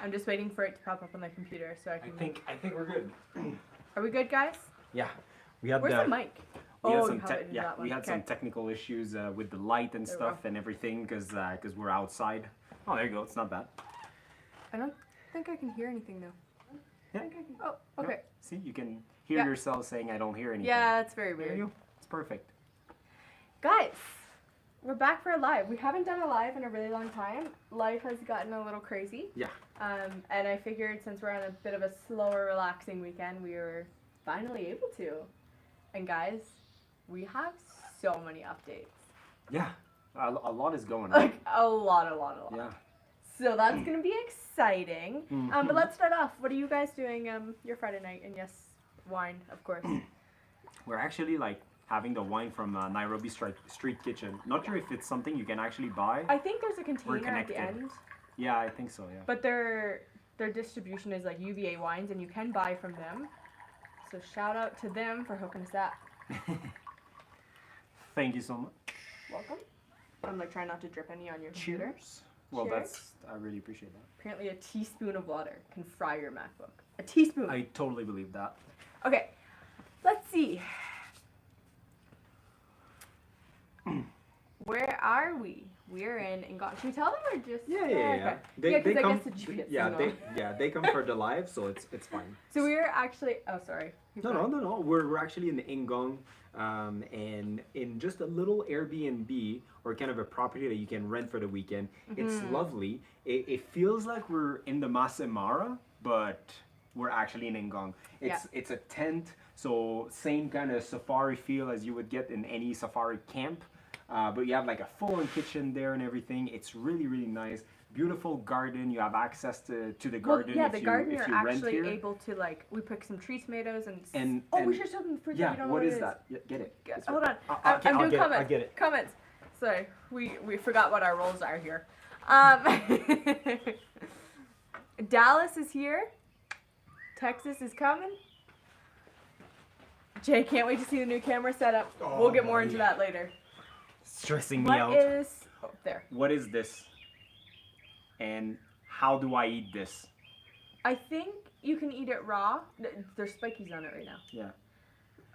I'm just waiting for it to pop up on the computer so I can. I think we're good. Are we good, guys? Yeah, we had Where's the mic? We had Oh, some you have it in that one. we had some Okay. technical issues with the light and There we stuff go. and everything because we're outside. Oh, there you go. It's not bad. I don't think I can hear anything though. Yeah. Oh, okay. See, you can hear Yeah. yourself saying I don't hear anything. Yeah, that's very There weird. you go. It's perfect. Guys, we're back for a live. We haven't done a live in a really long time. Life has gotten a little crazy. Yeah. And I figured since we're on a bit of a slower, relaxing weekend, we were finally able to. And guys, we have so many updates. Yeah. A lot is going on. Like a lot. Yeah. So that's gonna be exciting. Mhm. But let's start off. What are you guys doing your Friday night? And yes, wine, of course. We're actually like having the wine from Nairobi Street Kitchen. Not sure if it's something you can actually buy. I think there's a container at the connected. end. Yeah, I think so. Yeah. But their distribution is like UVA wines, and you can buy from them. So shout out to them for hooking us up. Thank you so much. Welcome. I'm like trying not to drip any on your computer. Cheers. Well, Cheers. I really appreciate that. Apparently a teaspoon of water can fry your MacBook. A teaspoon. I totally believe that. Okay, let's see. Where are we? We're in Hangout. Should we tell them or just? Yeah. Okay. They, Yeah, 'cause they I come. guess the GPS Yeah, signal. they come for the live, so it's fine. So we were actually. Oh, sorry. Keep going. No. We're actually in the Ingong, and in just a little Airbnb or kind of a property that you can rent for the weekend. It's lovely. It feels like we're in the Masai Mara, but we're actually in Ngong. It's a tent, so same kind of safari feel as you would get in any safari camp. But you have like a full-on kitchen there and everything. It's really, really nice. Beautiful garden. You have access to the garden. Well, yeah, if the you, garden if you're you rent actually here. able to like. We picked some tree tomatoes and. And we should show them the fruit. Yeah, that we don't know what what is it that? Yeah, get it. Yes, It's hold on. right. I'm I'll doing get it, comments. I'll get it. Comments. Sorry, we forgot what our roles are here. Dallas is here. Texas is coming. Jay can't wait to see the new camera setup. We'll get more into that later. Stressing me What out. is there? What is this? And how do I eat this? I think you can eat it raw. There's spikies on it right now. Yeah.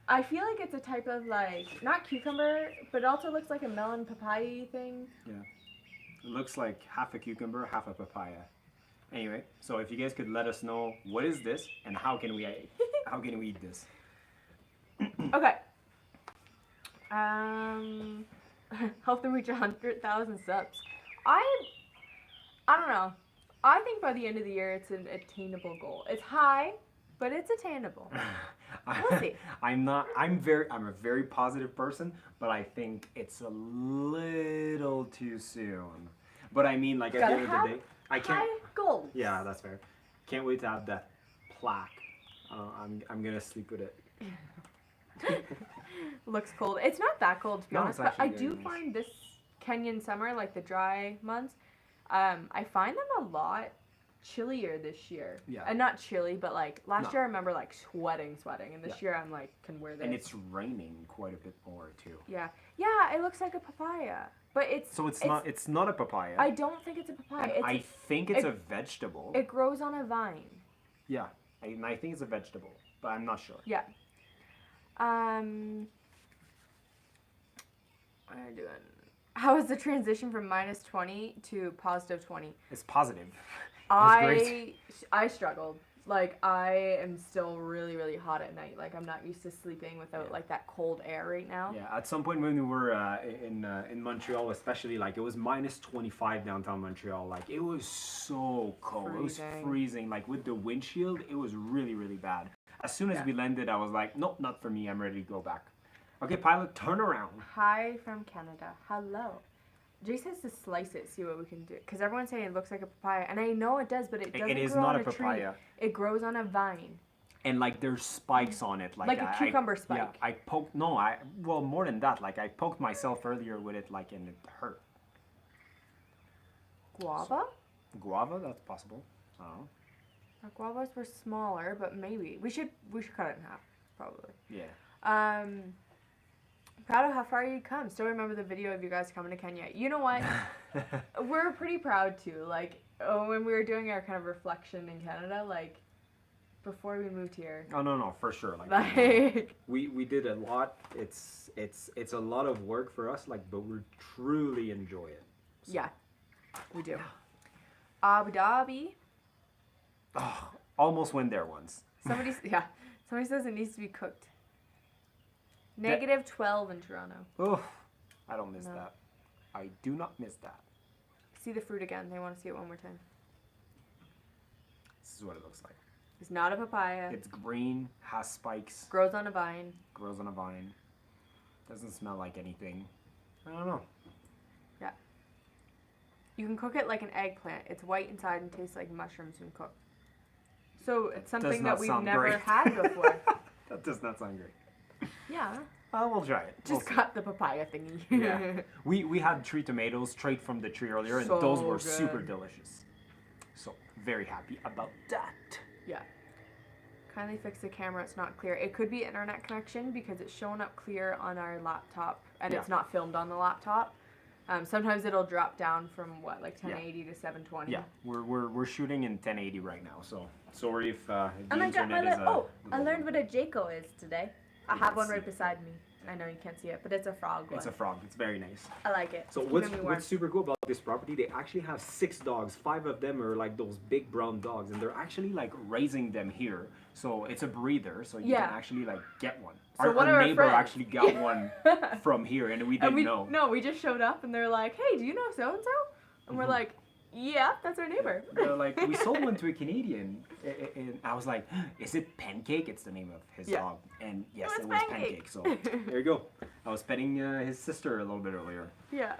I feel like it's a type of like not cucumber, but it also looks like a melon papaya thing. Yeah. It looks like half a cucumber, half a papaya. Anyway, so if you guys could let us know what is this and how can we eat this? Okay. Help them reach 100,000 subs. I don't know. I think by the end of the year it's an attainable goal. It's high, but it's attainable. We'll see. I'm a very positive person, but I think it's a little too soon. But I mean, like at the Gotta end of have the day, I can't. high goals. Yeah, that's fair. Can't wait to have that plaque. I'm gonna sleep with it. Looks cold. It's not that cold to be No, honest, it's but I actually do very nice. find this Kenyan summer, like the dry months, I find them a lot chillier this year. Yeah. And not chilly, but like last No. year I remember like sweating, and this Yeah. year I'm like can wear this. And it's raining quite a bit more too. Yeah, it looks like a papaya, but it's It's not a papaya. I don't think it's a papaya. And I think it's it- a vegetable. It grows on a vine. Yeah, I think it's a vegetable, but I'm not sure. Yeah. What are you doing? How is the transition from -20 to +20? It's positive. It's great. I struggled. Like I am still really, really hot at night. Like I'm not used to sleeping without like that cold air right now. Yeah, at some point when we were in Montreal, especially, like it was -25 downtown Montreal. Like it was so cold. It was Freezing. freezing. Like with the windshield, it was really, really bad. As soon as we landed, I was like, nope, not for me. I'm ready to go back. Okay, pilot, turn around. Hi from Canada. Hello. Jay says to slice it, see what we can do. Because everyone's saying it looks like a papaya. And I know it does, but it doesn't It is grow not on a tree. papaya. It grows on a vine. And like there's spikes on it, Like a cucumber spike. Yeah, I poked. Well, more than that. Like I poked myself earlier with it, like, and it hurt. Guava? Guava, that's possible. I don't know. Our guavas were smaller, but maybe. We should cut it in half, probably. Yeah. Proud of how far you come. Still remember the video of you guys coming to Kenya. You know what? We're pretty proud too. Like when we were doing our kind of reflection in Canada, like before we moved here. Oh no, for sure. Like Like We did a lot. It's a lot of work for us, like, but we truly enjoy it. So, yeah, we do. Abu Dhabi. oh, almost went there once. Somebody says it needs to be cooked. -12 in Toronto. Oh, I don't miss No. that. I do not miss that. See the fruit again. They want to see it one more time. This is what it looks like. It's not a papaya. It's green, has spikes, Grows on a vine. grows on a vine. Doesn't smell like anything. I don't know. You can cook it like an eggplant. It's white inside and tastes like mushrooms when cooked. So it's Does something not that we've sound never great. had before. That does not sound great. Yeah. We'll try it. Just We'll got the papaya thingy. see. Yeah. We had 3 tomatoes straight from the tree earlier, and those So were good. super delicious. So very happy about that. Yeah. Kindly fix the camera. It's not clear. It could be internet connection because it's showing up clear on our laptop and Yeah. it's not filmed on the laptop. Sometimes it'll drop down from what, like 1080 to 720. Yeah, we're shooting in 1080 right now, so sorry if the And I got my internet is I learned what a Jaco is today. I have one right beside me. I know you can't see it, but it's a frog one. It's a frog. It's very nice. I like it. So It's what's keeping me warm. what's super cool about this property? They actually have 6 dogs. 5 of them are like those big brown dogs, and they're Actually, like raising them here, so it's a breeder, so you Yeah. can actually like get one. So one of our our neighbor friends- actually got one from here, and we didn't know. No, we just showed up and they're like, "Hey, do you know so and so?" And we're Mhm. like, "Yeah, that's our neighbor." They're like, we sold one to a Canadian, and I was like, is it Pancake? It's the name of his Yeah. dog, and yes, No, it's it was Pancake. Pancake. So there you go. I was petting his sister a little bit earlier. Yeah.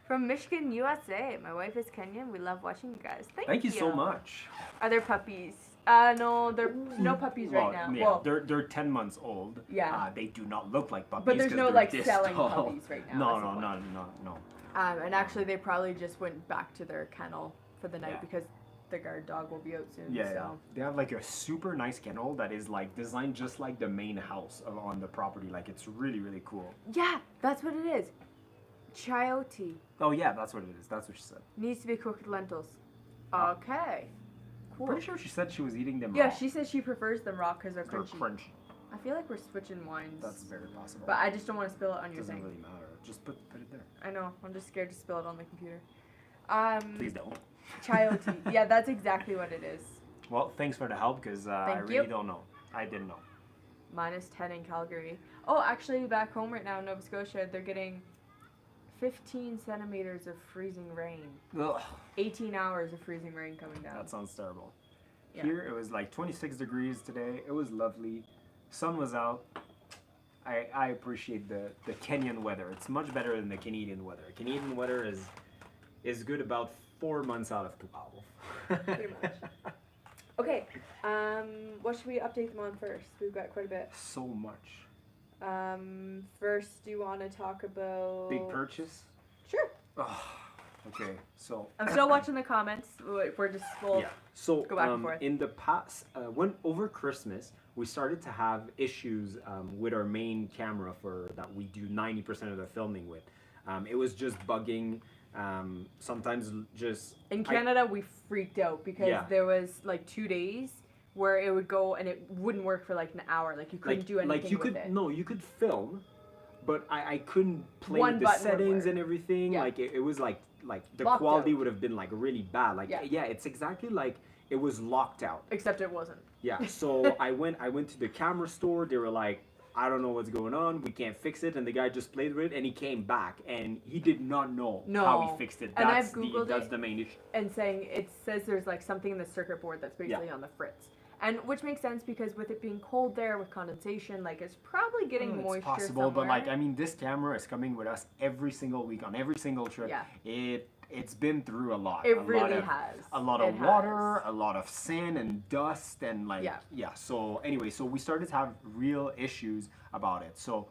From Michigan, USA. My wife is Kenyan. We love watching you guys. Thank you so much. Are there puppies? No, there's no puppies right now. Yeah, Well, they're 10 months old. Yeah. They do not look like puppies. but there's 'cause no they're like this selling tall. puppies right now. No, is the no, point. no. And actually, they probably just went back to their kennel for the night Yeah. because the guard dog will be out soon. Yeah, so. yeah. They have like a super nice kennel that is like designed just like the main house on the property. Like it's really, really cool. Yeah, that's what it is. Chayote Oh yeah, that's what it is. That's what she said. needs to be cooked with lentils. Oh. Okay. Cool. Pretty sure she said she was eating them Yeah, raw. she says she prefers them raw because they're They're crunchy. crunchy. I feel like we're switching wines. That's very possible. But I just don't want to spill it on it your doesn't thing. really matter. Just put it there. I know. I'm just scared to spill it on the computer. Please don't. Chayote. Yeah, that's exactly what it is. Well, thanks for the help because I Thank really you. don't know. I didn't know. -10 in Calgary. Oh, actually, back home right now in Nova Scotia, they're getting 15 centimeters of freezing rain. Ugh, 18 hours of freezing rain coming down. that sounds terrible. Yeah. Here it was like 26 degrees today. It was lovely. Sun was out. I appreciate the Kenyan weather. It's much better than the Canadian weather. Canadian weather is good about 4 months out of 12. Pretty much. Okay, what should we update them on first? We've got quite a bit. So much. First, do you want to talk about... Big purchase. Sure. Oh, okay, so I'm still watching the comments. We're just... We'll yeah. So Go back and forth. in the past, when over Christmas, we started to have issues with our main camera that we do 90% of the filming with. It was just bugging. Sometimes just In Canada, we freaked out because Yeah. there was like 2 days where it would go and it wouldn't work for like an hour. Like you couldn't do anything like you with could it. you could film, but I couldn't play One with the button would settings work. and everything. Yeah. Like it was like the Locked quality out. would have been like really bad. Like Yeah. yeah, it's exactly like it was locked out. Except it wasn't. Yeah. So I went to the camera store. They were like, I don't know what's going on. We can't fix it. And the guy just played with it, and he came back, and he did not know how No. he fixed it. And I've That's Googled that's it. the main issue. And saying it says there's like something in the circuit board that's basically on the fritz. And which makes sense because with it being cold there with condensation, like it's probably getting moisture it's possible, somewhere. but like I mean, this camera is coming with us every single week on every single trip. Yeah. It's been through a lot. It a lot really of, has. A lot It of water, has. a lot of sand and dust, and like Yeah. So anyway, so we started to have real issues about it. So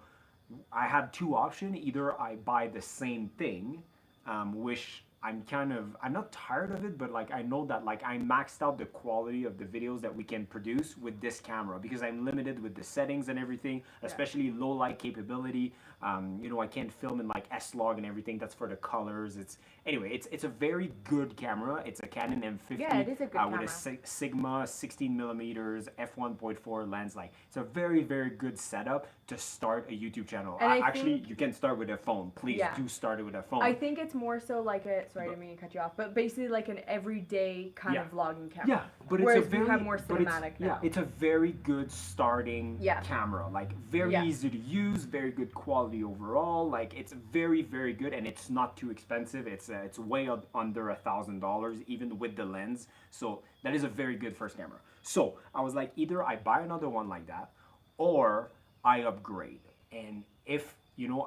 I had 2 options. Either I buy the same thing, which I'm not tired of it, but like I know that like I maxed out the quality of the videos that we can produce with this camera because I'm limited with the settings and everything, especially low light capability. You know, I can't film in like S-Log and everything. That's for the colors. It's a very good camera. It's a Canon M50 Yeah, it is a good with camera. a Sigma 16 millimeters f1.4 lens. Like, it's a very, very good setup to start a YouTube channel. And I Actually, think- you can start with a phone. Please Yeah. do start it with a phone. I think it's more so like a, sorry, I didn't mean to cut you off, but basically like an everyday kind of vlogging camera. Yeah, but it's Whereas a very we have more but it's- cinematic Yeah, now. it's a very good starting Yeah. camera. Like, very Yeah. easy to use, very good quality overall. Like, it's very, very good, and it's not too expensive. It's way under $1,000 even with the lens. So that is a very good first camera. So I was like, either I buy another one like that, or I upgrade. And if you know,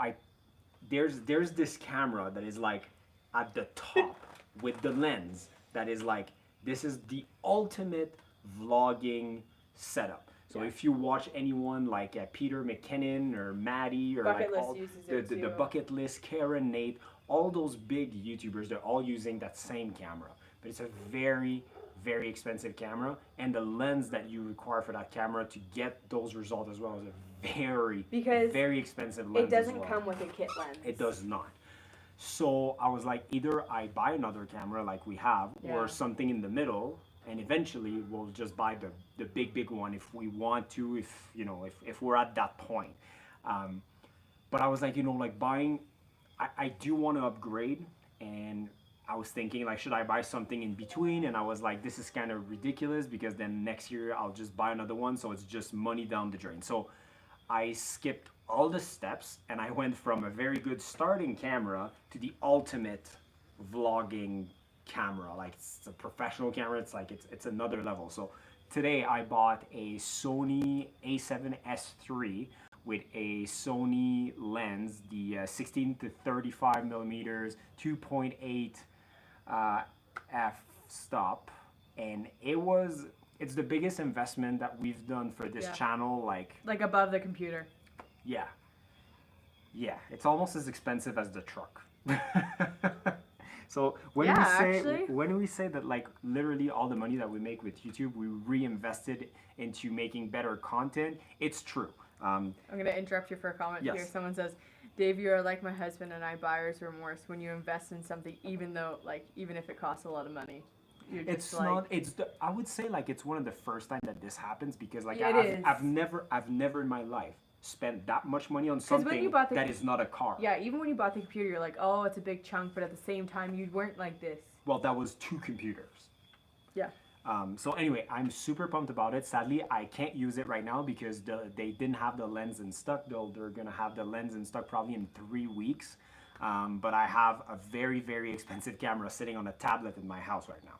there's this camera that is like at the top with the lens that is like, this is the ultimate vlogging setup. So if you watch anyone like Peter McKinnon or Maddie or Bucket like List all uses the, it the too. Bucket List, Karen, Nate, all those big YouTubers, they're all using that same camera. But it's a very, very expensive camera, and the lens that you require for that camera to get those results as well is a very, Because very expensive lens. It doesn't as well. come with a kit lens. It does not. So I was like, either I buy another camera like we have, Yeah. or something in the middle, and eventually we'll just buy the big one if we want to, if you know, if we're at that point. But I was like, you know, like buying, I do want to upgrade, and I was thinking like, should I buy something in between? And I was like, this is kind of ridiculous because then next year I'll just buy another one, so it's just money down the drain. So I skipped all the steps and I went from a very good starting camera to the ultimate vlogging camera. Like, it's a professional camera. It's like it's another level. So today I bought a Sony A7S III with a Sony lens, the 16 to 35 millimeters, 2.8 f stop, and it's the biggest investment that we've done for this Yeah. channel. Like above the computer. yeah. Yeah, it's almost as expensive as the truck. So when Yeah, actually. we say that like literally all the money that we make with YouTube, we reinvested into making better content, it's true. I'm going to interrupt you for a comment Yes. here. Someone says, Dave, you are like my husband and I, buyer's remorse when you invest in something, even if it costs a lot of money. You're just It's like, not. I would say like it's one of the first time that this happens because like Yeah, it is. I've never in my life spent that much money on 'Cause when something you bought the- that is not a car. Yeah, even when you bought the computer, you're like, oh, it's a big chunk, but at the same time, you weren't like this. Well, that was 2 computers. Yeah. So anyway, I'm super pumped about it. Sadly, I can't use it right now because they didn't have the lens in stock. They're gonna have the lens in stock probably in 3 weeks. But I have a very, very expensive camera sitting on a tablet in my house right now.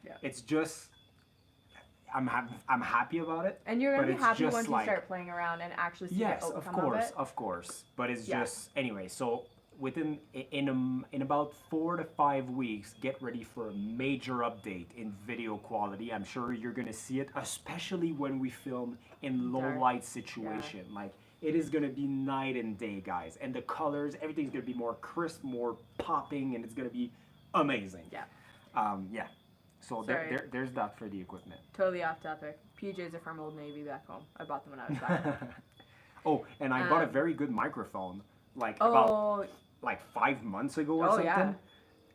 Yeah. It's just, I'm happy about it. And you're going but to be it's happy just once like- you start playing around and actually see Yes, the of outcome course, it. of course. But it's Yeah. just anyway. So in about 4 to 5 weeks, get ready for a major update in video quality. I'm sure you're gonna see it, especially when we film in low Dark. light situation. Like, it is gonna be night and day, guys. And the colors, everything's gonna be more crisp, more popping, and it's gonna be amazing. Yeah. Yeah. So Sorry. there's that for the equipment. Totally off topic. PJs are from Old Navy back home. I bought them when I was back. Oh, and I bought a Um, very good microphone, like about Oh, like 5 months ago or Oh, something. yeah.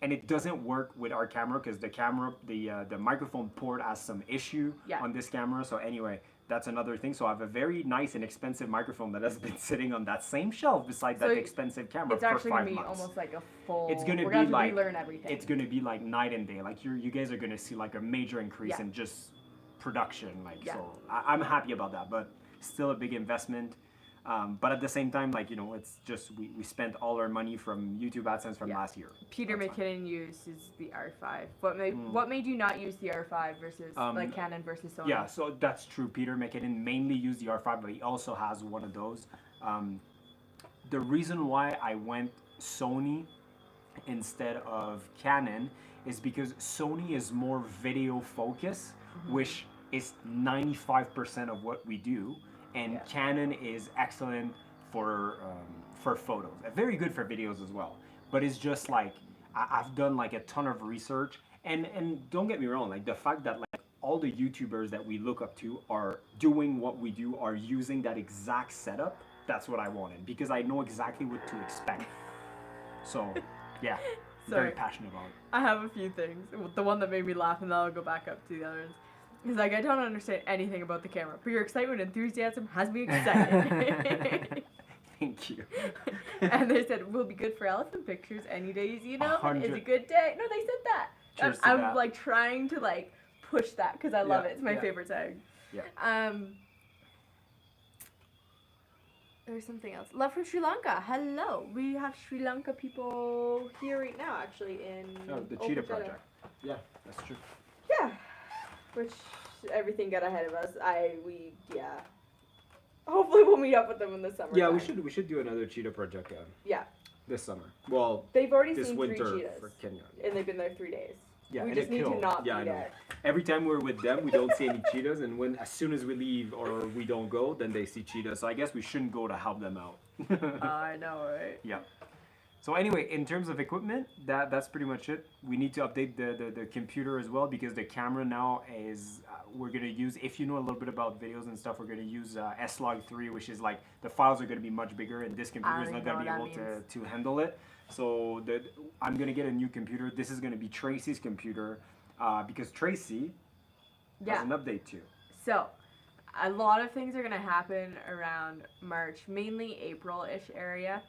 And it doesn't work with our camera because the microphone port has some issue Yeah. on this camera. So anyway, that's another thing. So I have a very nice and expensive microphone that has been sitting on that same shelf beside So that expensive camera it's for actually 5 going to be months. almost like a full... It's gonna we're be gonna have like to relearn everything. It's gonna be like night and day. Like you guys are gonna see like a major increase Yeah. in just production. Like Yeah. so, I'm happy about that. But still a big investment. But at the same time, like it's just we spent all our money from YouTube AdSense from Yeah. last year. Peter That's fine. McKinnon uses the R5. What made you not use the R5 versus like Canon versus Sony? Yeah, so that's true. Peter McKinnon mainly used the R5, but he also has one of those. The reason why I went Sony instead of Canon is because Sony is more video focused, which is 95% of what we do, and Yeah. Canon is excellent for photos. Very good for videos as well. But it's just like I've done like a ton of research, and don't get me wrong, like the fact that like all the YouTubers that we look up to are doing what we do, are using that exact setup, that's what I wanted because I know exactly what to expect. So, yeah, Sorry. very passionate about it. I have a few things. The one that made me laugh, and then I'll go back up to the others. He's like, I don't understand anything about the camera, but your excitement and enthusiasm has me excited. Thank you. And they said, we'll be good for elephant pictures any days, you know? 100. It's a good day. No, they said that. Cheers to I'm that. like trying to like push that because I love Yeah, it. It's my yeah. favorite saying. Yeah. There's something else. Love from Sri Lanka. Hello. We have Sri Lanka people here right now, actually, in Oh, the Cheetah Okajeta. Project. Yeah, that's true. Yeah. Which everything got ahead of us. Yeah. Hopefully we'll meet up with them in the summer. Yeah, we should do another cheetah project Yeah. this summer. Well, They've already this seen winter 3 cheetahs. for Kenya. And they've been there 3 days. Yeah, we and just it need to killed. not Yeah, I be know. there. Every time we're with them, we don't see any cheetahs, and as soon as we leave or we don't go, then they see cheetahs. So I guess we shouldn't go to help them out. I know, right? Yeah. So anyway, in terms of equipment, that's pretty much it. We need to update the computer as well because the camera now is, we're going to use, if you know a little bit about videos and stuff, we're going to use S-Log3, which is like, the files are going to be much bigger and this computer is don't not going to be know able what that to handle it. So I'm going to get a new computer. This is going to be Tracey's computer because Tracey has an update too. So, a lot of things are going to happen around March, mainly April-ish area.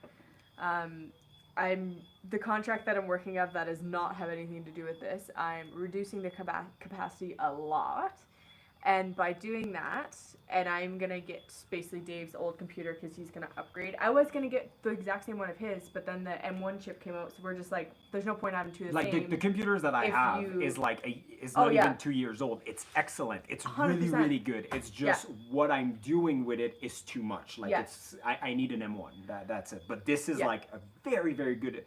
The contract that I'm working of that does not have anything to do with this. I'm reducing the capacity a lot. And by doing that, and I'm going to get basically Dave's old computer because he's going to upgrade. I was going to get the exact same one of his, but then the M1 chip came out, so we're just like, there's no point having two of the Like same. the computers that I if have you- is like is Oh, not yeah. even 2 years old. It's excellent. It's 100%. really really good. It's just what I'm doing with it is too much. Like Yeah. I need an M1. That's it. But this is Yeah. like a very very good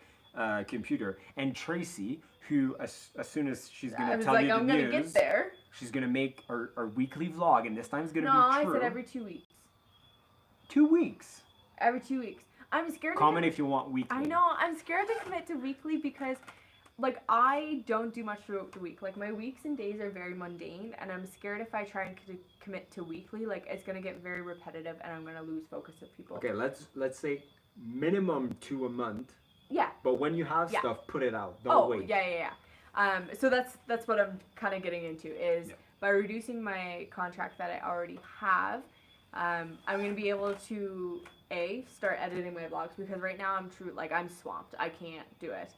computer. And Tracey, who as soon as she's I gonna was tell like, you the I'm going to news, get there. she's gonna make our weekly vlog, and this time it's gonna No, be I true. said every 2 weeks. 2 weeks. Every 2 weeks. I'm scared to Comment if you want weekly. I know. I'm scared to commit to weekly because, like, I don't do much throughout the week. Like, my weeks and days are very mundane, and I'm scared if I try and commit to weekly, like, it's gonna get very repetitive, and I'm gonna lose focus of people. Okay, let's say minimum 2 a month. Yeah. But when you have Yeah. stuff, put it out. Don't wait. Yeah. So that's what I'm kind of getting into is by reducing my contract that I already have, I'm gonna be able to start editing my vlogs because right now I'm swamped. I can't do it,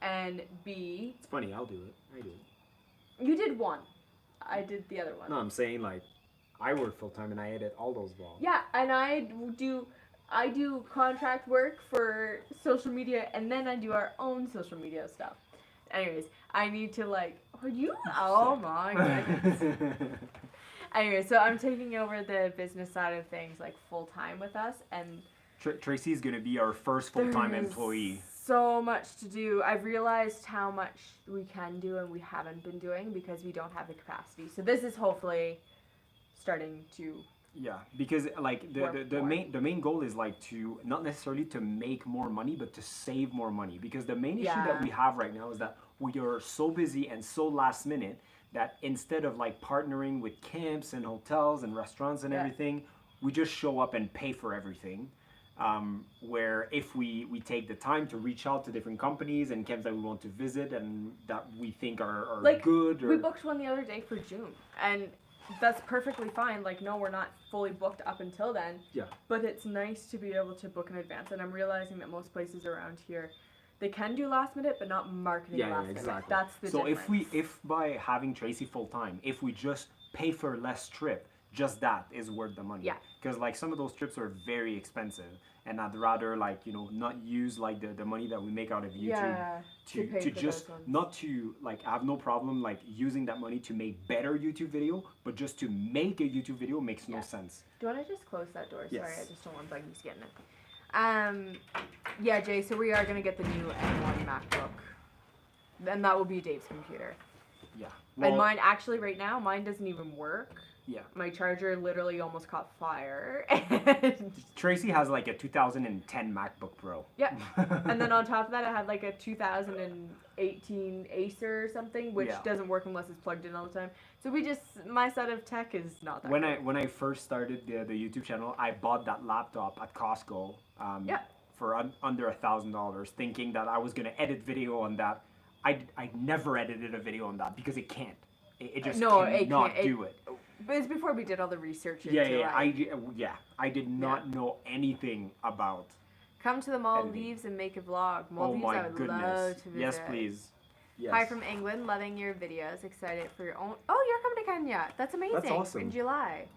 and B, It's funny. I'll do it. I do it. you did one, I did the other one. No, I'm saying like, I work full time and I edit all those vlogs. Yeah, and I do contract work for social media, and then I do our own social media stuff. Anyways, I need to oh my goodness. Anyway, so I'm taking over the business side of things like full time with us, and Tracey's gonna be our first full-time there's employee. so much to do. I've realized how much we can do and we haven't been doing because we don't have the capacity. So this is hopefully starting to. Yeah, because like the main goal is like to not necessarily to make more money, but to save more money. Because the main issue that we have right now is that we are so busy and so last minute that instead of like partnering with camps and hotels and restaurants and everything, we just show up and pay for everything. Where if we take the time to reach out to different companies and camps that we want to visit and that we think are Like, good. We booked one the other day for June, and that's perfectly fine. Like, no, we're not fully booked up until then. Yeah. But it's nice to be able to book in advance, and I'm realizing that most places around here, they can do last minute, but not marketing last minute. Exactly. That's the so difference. if by having Tracey full time, if we just pay for less trip, just that is worth the money. Yeah. Because like some of those trips are very expensive, and I'd rather like not use like the money that we make out of YouTube to pay to for just those ones. not to like I have no problem like using that money to make better YouTube video, but just to make a YouTube video makes no sense. Do you want to just close that door? Yes. Sorry, I just don't want buggies getting it. Yeah, Jay, so we are going to get the new M1 MacBook. And that will be Dave's computer. Yeah. And mine, actually, right now, mine doesn't even work. Yeah. My charger literally almost caught fire. Tracey has like a 2010 MacBook Pro. Yeah. And then on top of that, I had like a 2008 18 Acer or something, which Yeah. doesn't work unless it's plugged in all the time. So my set of tech is not that When good. when I first started the YouTube channel, I bought that laptop at Costco. Yeah. For under $1,000, thinking that I was gonna edit video on that. I never edited a video on that because it can't. It just cannot do it. But it's before we did all the research into Yeah. I did not know anything about. Come to the Maldives and make a vlog. Maldives, I would love to visit. Yes, please. Yes. Hi from England, loving your videos. Excited for your own. Oh, you're coming to Kenya. That's amazing. That's awesome. In July.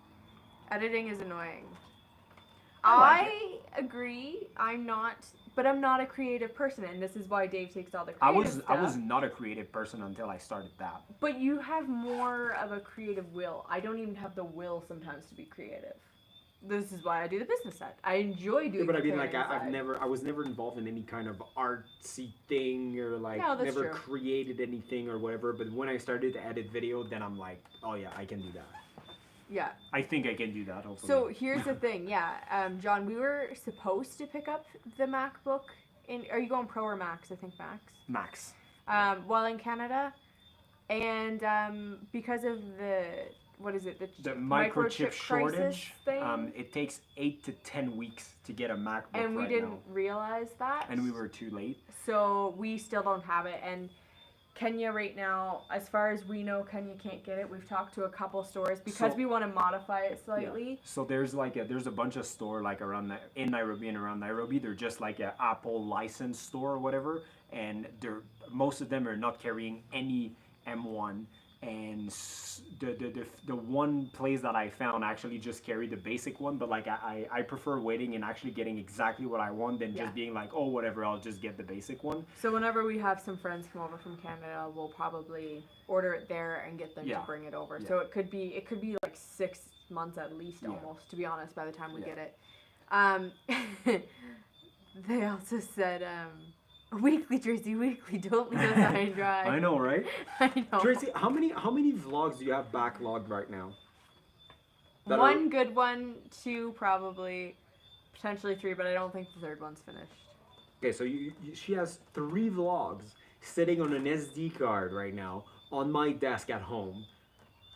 Editing is annoying. I agree. I'm not a creative person, and this is why Dave takes all the I creative stuff. was not a creative person until I started that. But you have more of a creative will. I don't even have the will sometimes to be creative. This is why I do the business side. I enjoy doing. But I the mean, like, creative side. I was never involved in any kind of artsy thing or like No, that's never true. created anything or whatever. But when I started to edit video, then I'm like, oh yeah, I can do that. Yeah. I think I can do that. Hopefully. So here's the thing, John, we were supposed to pick up the MacBook are you going Pro or Max? I think Max. Max. While in Canada, and because of the microchip crisis shortage, thing, it takes 8 to 10 weeks to get a MacBook and we right didn't now. realize that, And we were too late. so we still don't have it. And Kenya right now, as far as we know, Kenya can't get it. We've talked to a couple stores because we want to modify it slightly. Yeah. So there's a bunch of store like in Nairobi and around Nairobi. They're just like an Apple licensed store or whatever, and most of them are not carrying any M1. And the one place that I found actually just carried the basic one, but like I prefer waiting and actually getting exactly what I want than just being like, oh whatever, I'll just get the basic one. So whenever we have some friends come over from Canada, we'll probably order it there and get them to bring it over. Yeah. So it could be like 6 months at least, almost, to be honest, by the time we get it. They also said, weekly, Tracey, weekly, don't leave us high and dry. I know, right? I know. Tracey, how many vlogs do you have backlogged right now? One good one, 2 probably, potentially 3, but I don't think the third one's finished. Okay, so she has 3 vlogs sitting on an SD card right now on my desk at home,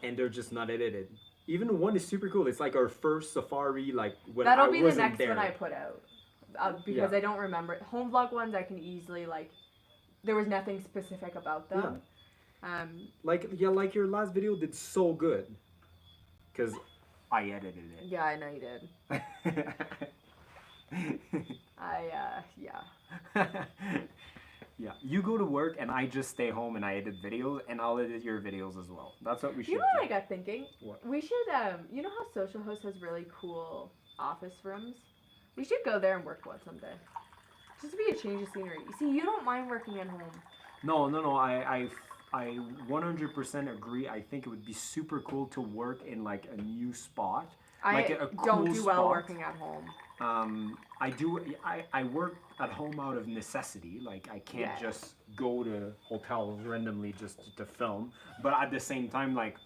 and they're just not edited. Even one is super cool. It's like our first safari, like when That'll I be wasn't the next there. one I put out. Because I don't remember it. Home vlog ones I can easily, like, there was nothing specific about them. Like your last video did so good. Because I edited it. Yeah, I know you did. Yeah, you go to work and I just stay home and I edit videos, and I'll edit your videos as well. That's what we should You know do. what I got thinking? What? We should, you know how Social Host has really cool office rooms? We should go there and work one someday. Just to be a change of scenery. You see, you don't mind working at home. No, I 100% agree. I think it would be super cool to work in like a new spot. Like a don't cool do well spot. working at home. I work at home out of necessity. Like I can't just go to hotels randomly just to film. But at the same time, like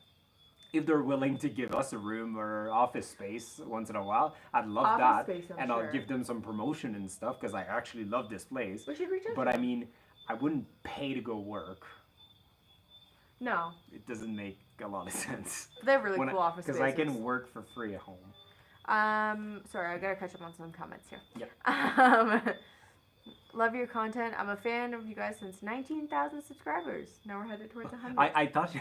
if they're willing to give us a room or office space once in a while, I'd love Office that. space, I'm and sure. I'll give them some promotion and stuff because I actually love this place. We should reach out But to I them. mean, I wouldn't pay to go work. No. It doesn't make a lot of sense. They have really cool office spaces. Because I can work for free at home. Sorry, I gotta catch up on some comments here. Yeah. Love your content. I'm a fan of you guys since 19,000 subscribers. Now we're headed towards 100. I thought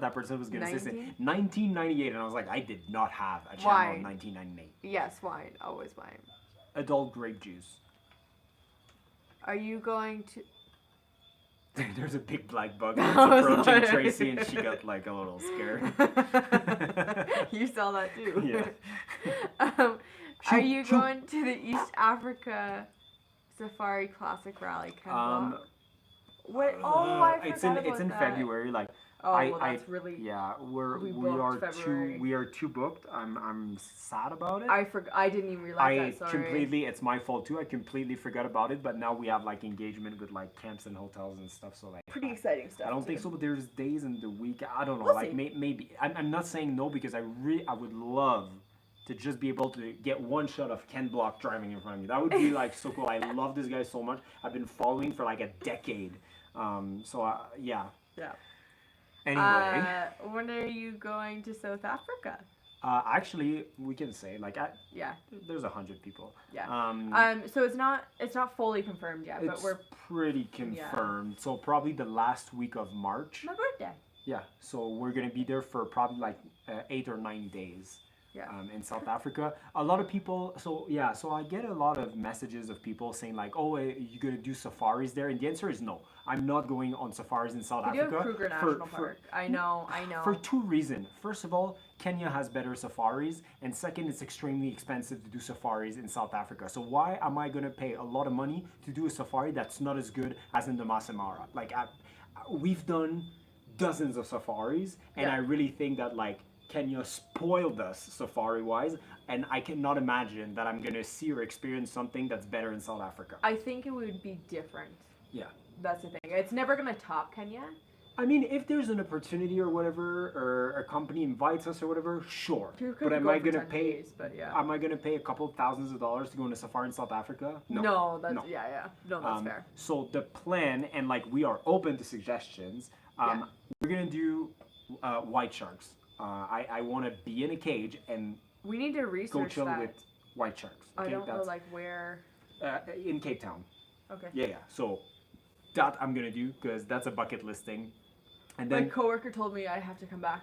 that person was gonna say 1998, and I was like, I did not have a channel Wine. in 1998. Yes, wine. Always wine. Adult grape juice. Are you going to... There's a big black bug I that's was approaching like- Tracey, and she got like a little scared. You saw that too. Yeah. Are you going to the East Africa Safari Classic Rally? What? Oh, I forgot about it's in that. February. Like Oh, well, that's really... yeah, we we booked are February. too booked. I'm sad about it. I didn't even realize that. Sorry. Completely, it's my fault too. I completely forgot about it, but now we have like engagement with like camps and hotels and stuff. So like Pretty exciting stuff. I don't too. think so, but there's days in the week. I don't know. We'll like see. maybe I'm not saying no because I would love to just be able to get one shot of Ken Block driving in front of me. That would be like so cool. I love this guy so much. I've been following for like a decade. Yeah. Yeah. Anyway, When are you going to South Africa? actually, we can say like Yeah. there's 100 people. Yeah. So it's not fully confirmed yet, but It's we're pretty confirmed. So probably the last week of March. my birthday. Yeah. So we're gonna be there for probably like 8 or 9 days. Yeah. In South Africa, a lot of people. So I get a lot of messages of people saying like, "Oh, you gonna do safaris there?" And the answer is no. I'm not going on safaris in South We do Africa. have Kruger National Park. I know. For two reasons. First of all, Kenya has better safaris, and second, it's extremely expensive to do safaris in South Africa. So why am I gonna pay a lot of money to do a safari that's not as good as in the Masai Mara? Like, we've done dozens of safaris, and Yeah. I really think that like Kenya spoiled us safari-wise, and I cannot imagine that I'm gonna see or experience something that's better in South Africa. I think it would be different. Yeah. That's the thing. It's never gonna top Kenya. I mean, if there's an opportunity or whatever, or a company invites us or whatever, sure. But am I gonna pay? But yeah. Am I gonna pay a couple thousands of dollars to go on a safari in South Africa? No, that's yeah. No, that's fair. So the plan, and like we are open to suggestions. We're gonna do white sharks. I want to be in a cage and We need to research go chill that. with white sharks. I Okay? don't know That's, like where. in Cape Town. Okay. Yeah. So that I'm gonna do because that's a bucket list thing. And My then coworker told me I have to come back.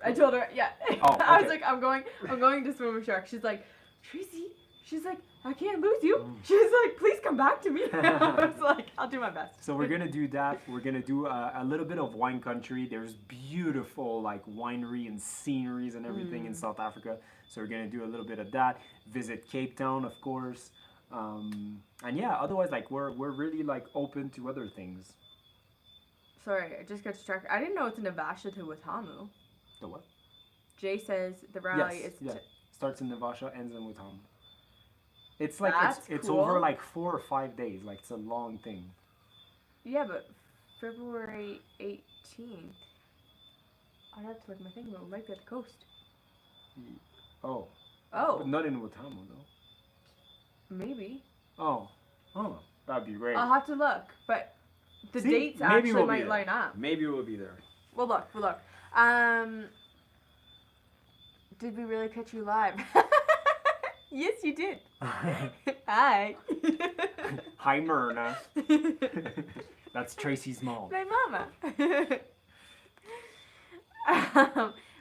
I told her, yeah. Oh, I was okay. like, I'm going to swim with sharks. She's like, Tracy. She's like, I can't lose you. She's like, please come back to me. I was like, I'll do my best. So we're gonna do that. We're gonna do a little bit of wine country. There's beautiful like winery and sceneries and everything in South Africa. So we're gonna do a little bit of that. Visit Cape Town, of course. And yeah, otherwise like we're really like open to other things. Sorry, I just got distracted. I didn't know it's Navasha to Watamu. The what? Jay says the rally Yes. is. Yeah. Starts in Navasha, ends in Watamu. It's like That's it's cool. over like 4 or 5 days. Like it's a long thing. Yeah, but February 18th. I'd have to look at my thing, but we might be at the coast. Oh. Oh, But not in Watamu though. maybe. Oh. That'd be great. I'll have to look, but the See, dates maybe actually we'll be might there. line up. Maybe we'll be there. We'll look. Did we really catch you live? Yes, you did. Hi. Hi, Myrna. That's Tracy's mom. My mama.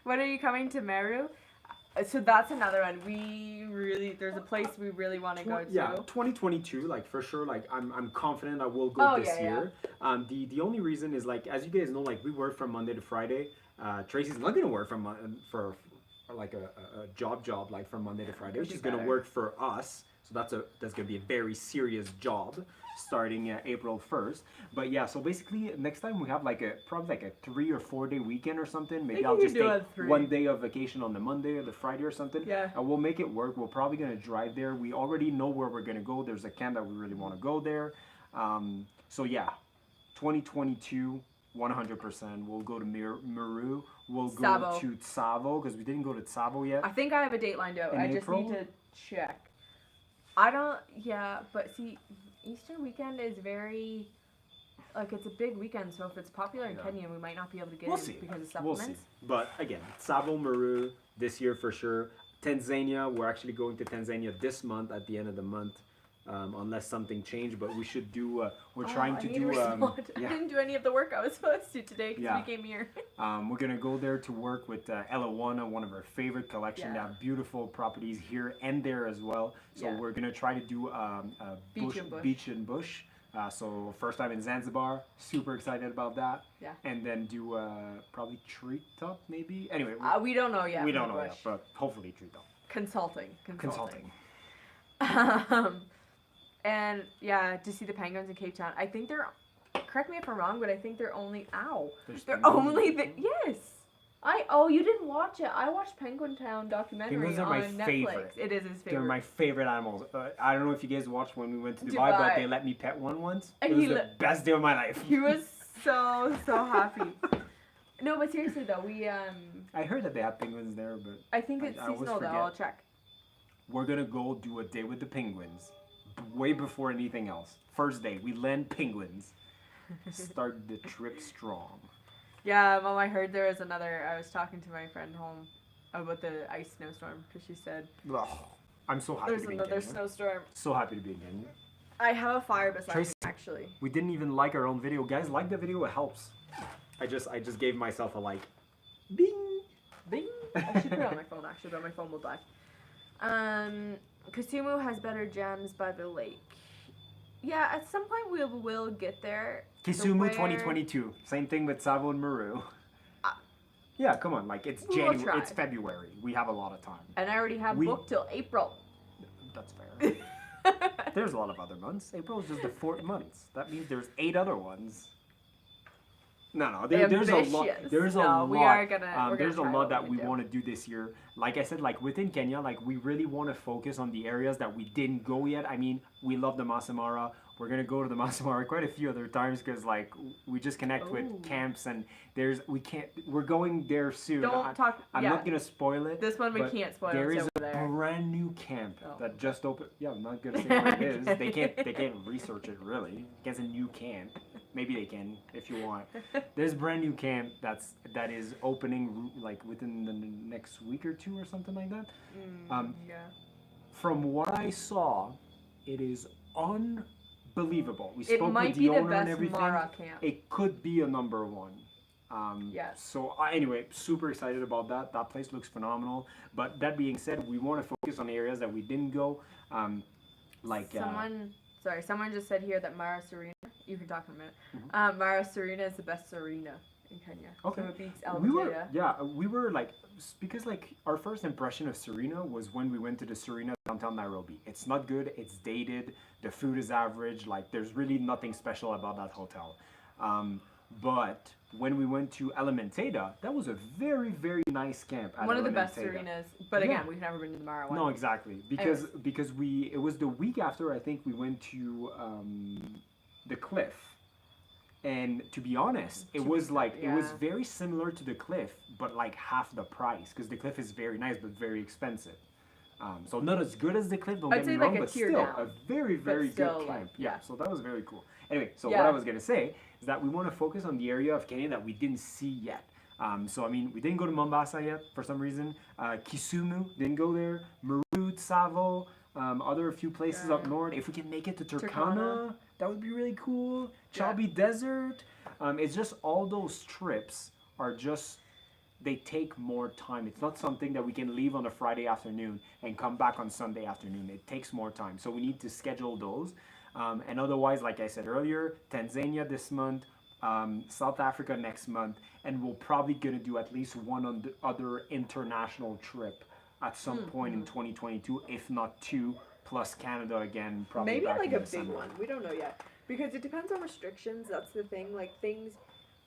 When are you coming to Meru? So that's another one. There's a place we really want to go to. Yeah, 2022, like for sure. Like I'm confident I will go Oh, this yeah, year. The only reason is like as you guys know, like we work from Monday to Friday. Tracy's not gonna work for like a job like from Monday to Friday. That'd be She's gonna better. work for us. So that's gonna be a very serious job starting April 1st. But yeah, so basically next time we have probably like a 3 or 4 day weekend or something. Maybe think I'll we just could do take a 3. 1 day of vacation on the Monday or the Friday or something. Yeah. And we'll make it work. We're probably gonna drive there. We already know where we're gonna go. There's a camp that we really want to go there. So yeah, 2022. 100%. We'll go to Meru. We'll go Tsavo. to Tsavo because we didn't go to Tsavo yet. I think I have a date lined out. In I just April? need to check. I don't. Yeah, but see, Easter weekend is very. Like it's a big weekend, so if it's popular in Yeah. Kenya, we might not be able to get We'll it see. because of We'll see. supplements. But again, Tsavo, Meru this year for sure. Tanzania, we're actually going to Tanzania this month at the end of the month. Unless something changed, but we should do. We're trying I to need to do. respond. I Yeah. didn't do any of the work I was supposed to today because Yeah. we came here. We're gonna go there to work with Elawana, one of our favorite collection. They Yeah. have beautiful properties here and there as well. So Yeah. we're gonna try to do Beach and bush. So first time in Zanzibar, super excited about that. Yeah. And then do probably treetop maybe. Anyway, We don't know yet. we from don't the know yet, bush. but hopefully treetop. Consulting. Consulting. And yeah, to see the penguins in Cape Town. I think they're. Correct me if I'm wrong, but I think they're only. Ow. There's They're penguins. only the yes. You didn't watch it. I watched Penguin Town documentary Penguins are on my Netflix. favorite. It is his favorite. They're my favorite animals. I don't know if you guys watched when we went to Dubai, but Dubai. they let me pet one once. And It was he the let- best day of my life. He was so happy. No, but seriously though, we I heard that they have penguins there, but I think it's I always seasonal though. forget. I'll check. we're gonna go do a day with the penguins way before anything else. First day, we land penguins. Start the trip strong. Yeah, Mom, I heard there was another. I was talking to my friend home about the ice snowstorm because she said Ugh, I'm so happy there's to be in another Kenya. snowstorm. So happy to be in Kenya. I have a fire beside Tracey. me, actually. We didn't even like our own video. Guys, like the video, it helps. I just gave myself a like. Bing. Bing. I should put it on my phone, actually, but my phone will die. Kisumu has better gems by the lake. Yeah, at some point we will get there. Kisumu Where- 2022. Same thing with Savo and Maru. Yeah, come on. Like, it's We'll January. try. It's February. We have a lot of time. And I already have booked till April. That's fair. There's a lot of other months. April is just the 4th month. That means there's 8 other ones. No, there's a lot. Ambitious. There's a No, lot. we are gonna- we're there's a gonna try lot what that we we can do. want to do this year. Like I said, like within Kenya, like we really want to focus on the areas that we didn't go yet. I mean, we love the Masai Mara. We're gonna go to the Masai Mara quite a few other times because like we just connect Ooh. with camps and we're going there soon. Don't talk. I'm yeah. not gonna spoil it. This one we but can't spoil. There It's is over a there. brand new camp Oh. that just opened. Yeah, I'm not gonna say what it is. They can't research it really. It's a new camp. Maybe they can if you want. There's a brand new camp that is opening like within the next week or two or something like that. Yeah. From what I saw, it is unbelievable. We It spoke might with be the the owner and best everything. Mara camp. It could be a number 1. Yes. So anyway, super excited about that. That place looks phenomenal. But that being said, we want to focus on areas that we didn't go. Someone just said here that Mara Serena. You can talk in a minute. Mara Serena is the best Serena in Kenya. Okay. So it beats El we were like, because like our first impression of Serena was when we went to the Serena downtown Nairobi. It's not good. It's dated. The food is average. Like there's really nothing special about that hotel. But when we went to Elementaida, that was a very, very nice camp. At One of the best Elementaida. Serenas. But again, Yeah. we've never been to the Mara one. No, exactly. Because it was the week after I think we went to the Cliff. And to be honest, it was very similar to the Cliff, but like half the price because the Cliff is very nice but very expensive. So not as good as the Cliff, don't I'd get me say wrong, like a but tier still down. a very, very still, good like, camp. Yeah, yeah. so that was very cool. Anyway, so Yeah. what I was gonna say is that we want to focus on the area of Kenya that we didn't see yet. So I mean, we didn't go to Mombasa yet for some reason. Kisumu, didn't go there. Meru, Tsavo, other few places up north. If we can make it to Turkana, that would be really cool. Chabi Desert. It's just all those trips are just, they take more time. It's not something that we can leave on a Friday afternoon and come back on Sunday afternoon. It takes more time. So we need to schedule those. And otherwise, like I said earlier, Tanzania this month, South Africa next month, and we're probably going to do at least one other international trip at some point in 2022, if not 2, plus Canada again, probably Maybe back like in a big December. one. We don't know yet. Because it depends on restrictions. That's the thing. Like things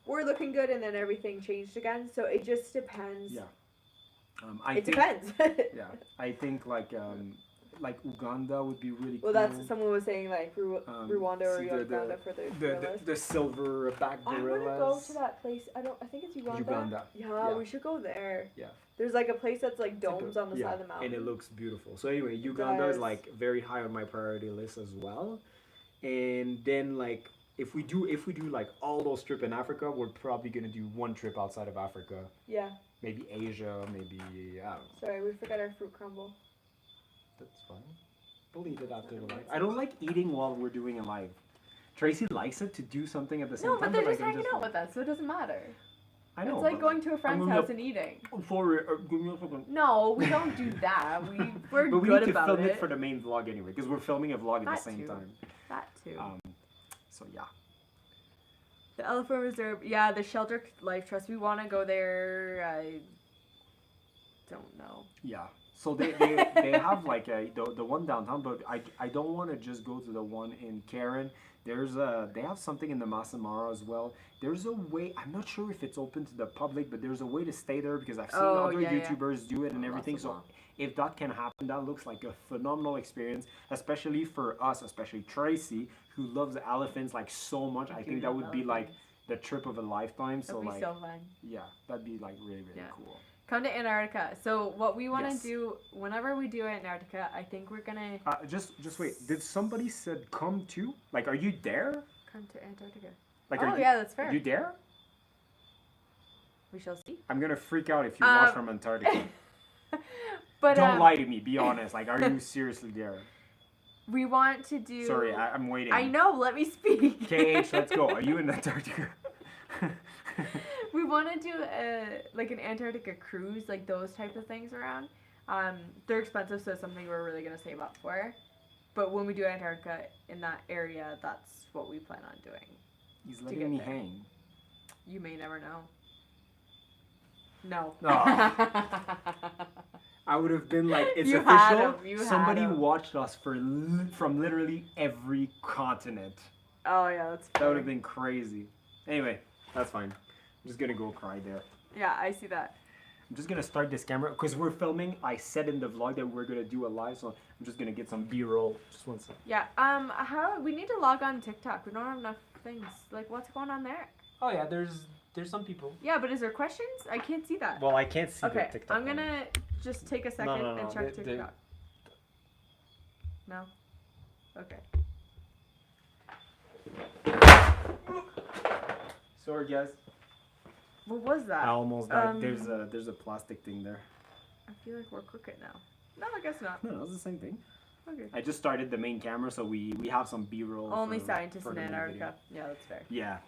were looking good and then everything changed again. So it just depends. Yeah. It depends. Yeah, I think like Uganda would be really Well, cool. that's someone was saying like Rwanda or see Uganda for the gorillas. the silverback I want gorillas. to go to that place. I think it's Uganda. Uganda. Yeah, Yeah. we should go there. Yeah. There's like a place that's like domes on the Yeah, side of the mountain. And it looks beautiful. So anyway, Uganda is does. like very high on my priority list as well. And then like if we do like all those trips in Africa, we're probably gonna do one trip outside of Africa. Yeah. Maybe Asia, maybe I don't know. Sorry, we forgot our fruit crumble. That's fine. We'll eat it after the live. I don't like eating while we're doing a live. Tracy likes it to do something at the same No, time. but they're like, just I'm hanging out with us, so it doesn't matter. I know. It's like but, going to a friend's I'm house gonna- and eating. Sorry, give me a second. No, we don't do that. We're But we good need to about film it. it for the main vlog anyway, because we're filming a vlog at the That same too. time. That too. So yeah. The Elephant Reserve, yeah, the Shelter Life Trust. We want to go there. I don't know. Yeah. So they have like the one downtown, but I don't want to just go to the one in Karen. They have something in the Masai Mara as well. There's a way, I'm not sure if it's open to the public, but there's a way to stay there because I've seen other YouTubers do it and everything. So if that can happen, that looks like a phenomenal experience, especially for us, especially Tracey, who loves elephants like so much. I think that would be like the trip of a lifetime. So That'd be like, so fun. yeah, that'd be like really, really cool. Come to Antarctica. So what we want to Yes. do, whenever we do Antarctica, I think we're going to Just wait. Did somebody said come to? Like, are you there? come to Antarctica. Like, Oh are you, yeah, that's fair. you dare? We shall see. I'm gonna freak out if you watch from Antarctica. But Don't lie to me. Be honest. Like, are you seriously there? we want to do. Sorry, I'm waiting. I know. Let me speak. KH, let's go. Are you in Antarctica? We want to do like an Antarctica cruise, like those type of things around. They're expensive, so it's something we're really gonna save up for. But when we do Antarctica in that area, that's what we plan on doing. He's get letting me there. hang. You may never know. No. I would have been like, it's You had official. him, you had Somebody him. watched us from literally every continent. Oh yeah, that's. That would fair. have been crazy. Anyway, that's fine. I'm just gonna go cry there. Yeah, I see that. I'm just gonna start this camera because we're filming. I said in the vlog that we're gonna do a live, so I'm just gonna get some B-roll. Just one second. Yeah. How we need to log on TikTok. We don't have enough things. Like, what's going on there? Oh yeah, there's some people. Yeah, but is there questions? I can't see that. Well, I can't see Okay, the TikTok. I'm gonna just take a second no, and check they- TikTok. No. Okay. Sorry, guys. What was that? I almost died. Um, There's a plastic thing there. I feel like we're crooked now. No, I guess not. No, it's the same thing. Okay. I just started the main camera, so we have some B-roll. Only for- scientists for in the main Antarctica. Yeah, that's fair. video. Yeah.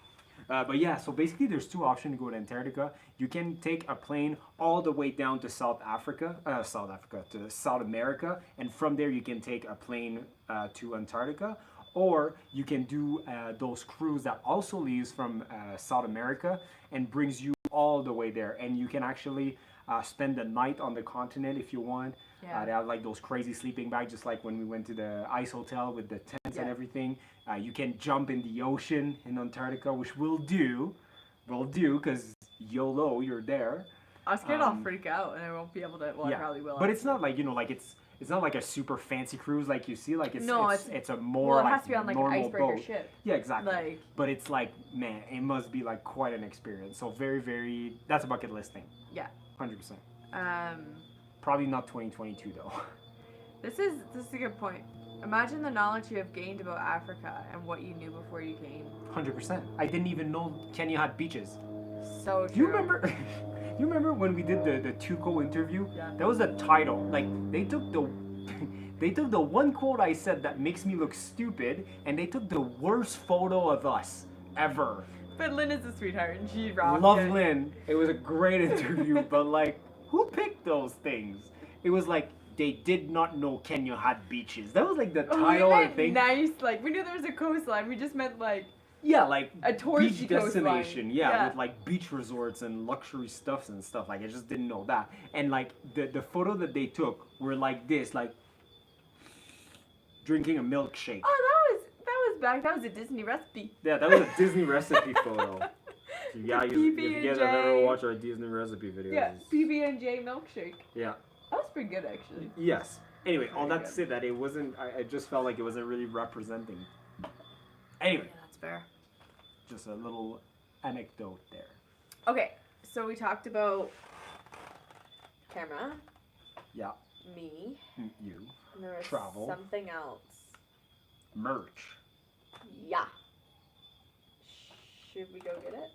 But yeah, so basically there's two options to go to Antarctica. You can take a plane all the way down to South Africa, to South America, and from there you can take a plane to Antarctica. Or you can do those cruise that also leaves from South America and brings you all the way there. And you can actually spend the night on the continent if you want. Yeah. They have like those crazy sleeping bags, just like when we went to the ice hotel with the tents and Yeah. everything. You can jump in the ocean in Antarctica, which we'll do. We'll do because YOLO, you're there. I was scared I'll Um, freak out and I won't be able to. Well, I probably will. But it's not like, like it's not like a super fancy cruise like you see. Like No, it's a more well, it like has to be on like an normal icebreaker boat. ship. Yeah, exactly. Like, But it's like, man, it must be like quite an experience. So very, very, that's a bucket list thing. yeah. 100%. Um, Probably not 2022 though. this is a good point. Imagine the knowledge you have gained about Africa and what you knew before you came. 100%. I didn't even know Kenya had beaches. So true. You remember? You remember when we did the Tuco interview? Yeah. That was the title. Like they took the they took the one quote I said that makes me look stupid, and they took the worst photo of us ever. But Lynn is a sweetheart and she rocked Love it. Lynn. It was a great interview, but like, who picked those things? It was like they did not know Kenya had beaches. That was like the Oh, title, we I meant think. nice. Like, we knew there was a coastline. We just meant like Yeah, like a touristy beach coastline. destination. Yeah, Yeah. with like beach resorts and luxury stuffs and stuff. Like I just didn't know that. And like the photo that they took were like this, like drinking a milkshake. Oh, that was back. That was a Disney recipe. Yeah, that was a Disney recipe photo. Yeah, if you guys have ever PB&J. watched our Disney recipe videos. Yeah, PB&J milkshake. Yeah. That was pretty good actually. Yes. Anyway, all Very that to good. say that it wasn't. I just felt like it wasn't really representing. Anyway, Yeah, that's fair. just a little anecdote there. Okay, so we talked about camera, Yeah. me, You. and there was Travel. something else. Merch. Yeah. Should we go get it?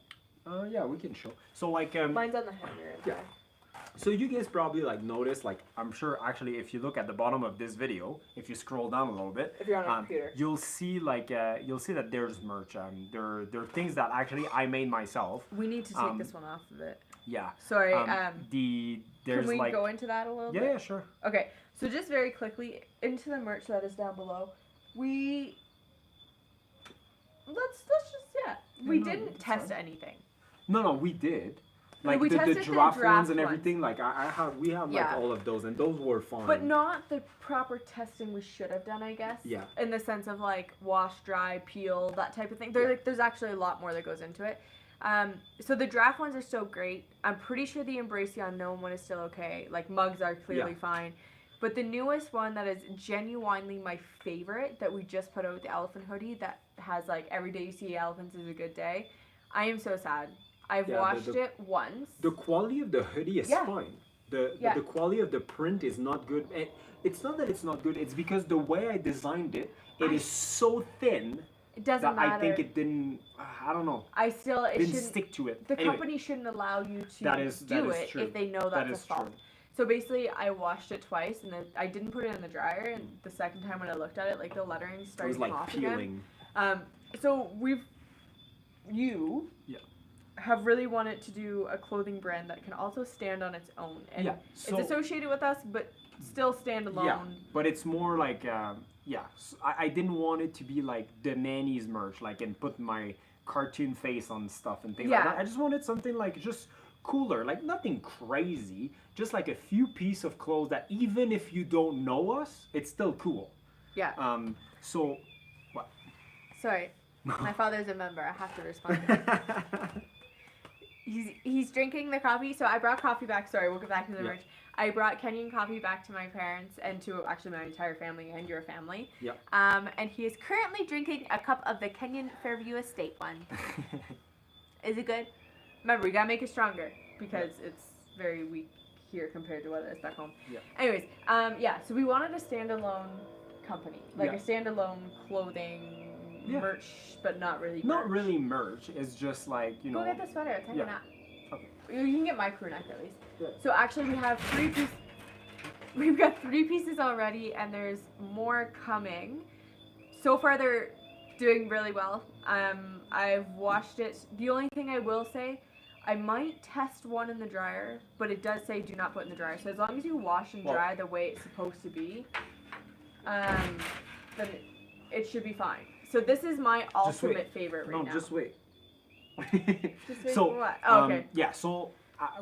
Yeah, we can show. So like Mine's on the hanger. Yeah. So you guys probably like noticed, like I'm sure actually if you look at the bottom of this video, if you scroll down a little bit, If you're on a computer. you'll see like you'll see that there's merch. There are things that actually I made myself. We need to take Um, this one off of it. Yeah. Sorry. There's Can we like go into that a little yeah, bit? yeah, sure. Okay, so just very quickly into the merch that is down below. Let's just we no, didn't it's test fine. anything. No, we did. Like We the tested the giraffe ones giraffe and ones. everything. Like we have like Yeah. all of those, and those were fine. But not the proper testing we should have done, I guess. Yeah. In the sense of like wash, dry, peel, that type of thing. There's actually a lot more that goes into it. So the draft ones are still great. I'm pretty sure the Embrace the Unknown one is still okay. Like mugs are clearly fine. But the newest one that is genuinely my favorite that we just put out, the elephant hoodie that has like every day you see elephants is a good day. I am so sad. I've Yeah, washed it once. the quality of the hoodie is Yeah. fine. The Yeah. quality of the print is not good. It's not that it's not good. It's because the way I designed it, it is so thin It doesn't matter. I think it didn't. I don't know. I still it Didn't shouldn't stick to it. The Anyway, company shouldn't allow you to that is it true. if they know That that's is a fault. true. So basically, I washed it twice, and then I didn't put it in the dryer. And the second time when I looked at it, like the lettering It started was to like come off peeling. again. So you have really wanted to do a clothing brand that can also stand on its own, and So, it's associated with us, but still stand alone. Yeah, but it's more like I didn't want it to be like the nanny's merch, like and put my cartoon face on stuff and things like that. I just wanted something like just cooler, like nothing crazy, just like a few pieces of clothes that even if you don't know us, it's still cool. Yeah. So what? Sorry, my father's a member. I have to respond. He's drinking the coffee, so I brought coffee back. Sorry, we'll get back to the merch. I brought Kenyan coffee back to my parents and to actually my entire family and your family. Yep. And he is currently drinking a cup of the Kenyan Fairview Estate one. Is it good? Remember, we gotta make it stronger because it's very weak here compared to what it is back home. Yeah. Anyways, so we wanted a standalone company, like a standalone clothing merch, but not really merch. Not really merch. It's just like, you know. Go get the sweater. It's hanging out. Okay. You can get my crew neck at least. Yeah. So actually, we have 3 pieces. We've got 3 pieces already, and there's more coming. So far, they're doing really well. I've washed it. The only thing I will say, I might test one in the dryer, but it does say do not put in the dryer. So as long as you wash and dry the way it's supposed to be, then it should be fine. So this is my ultimate favorite right now. No, just wait. Just wait So, for what? Oh, okay. Yeah, so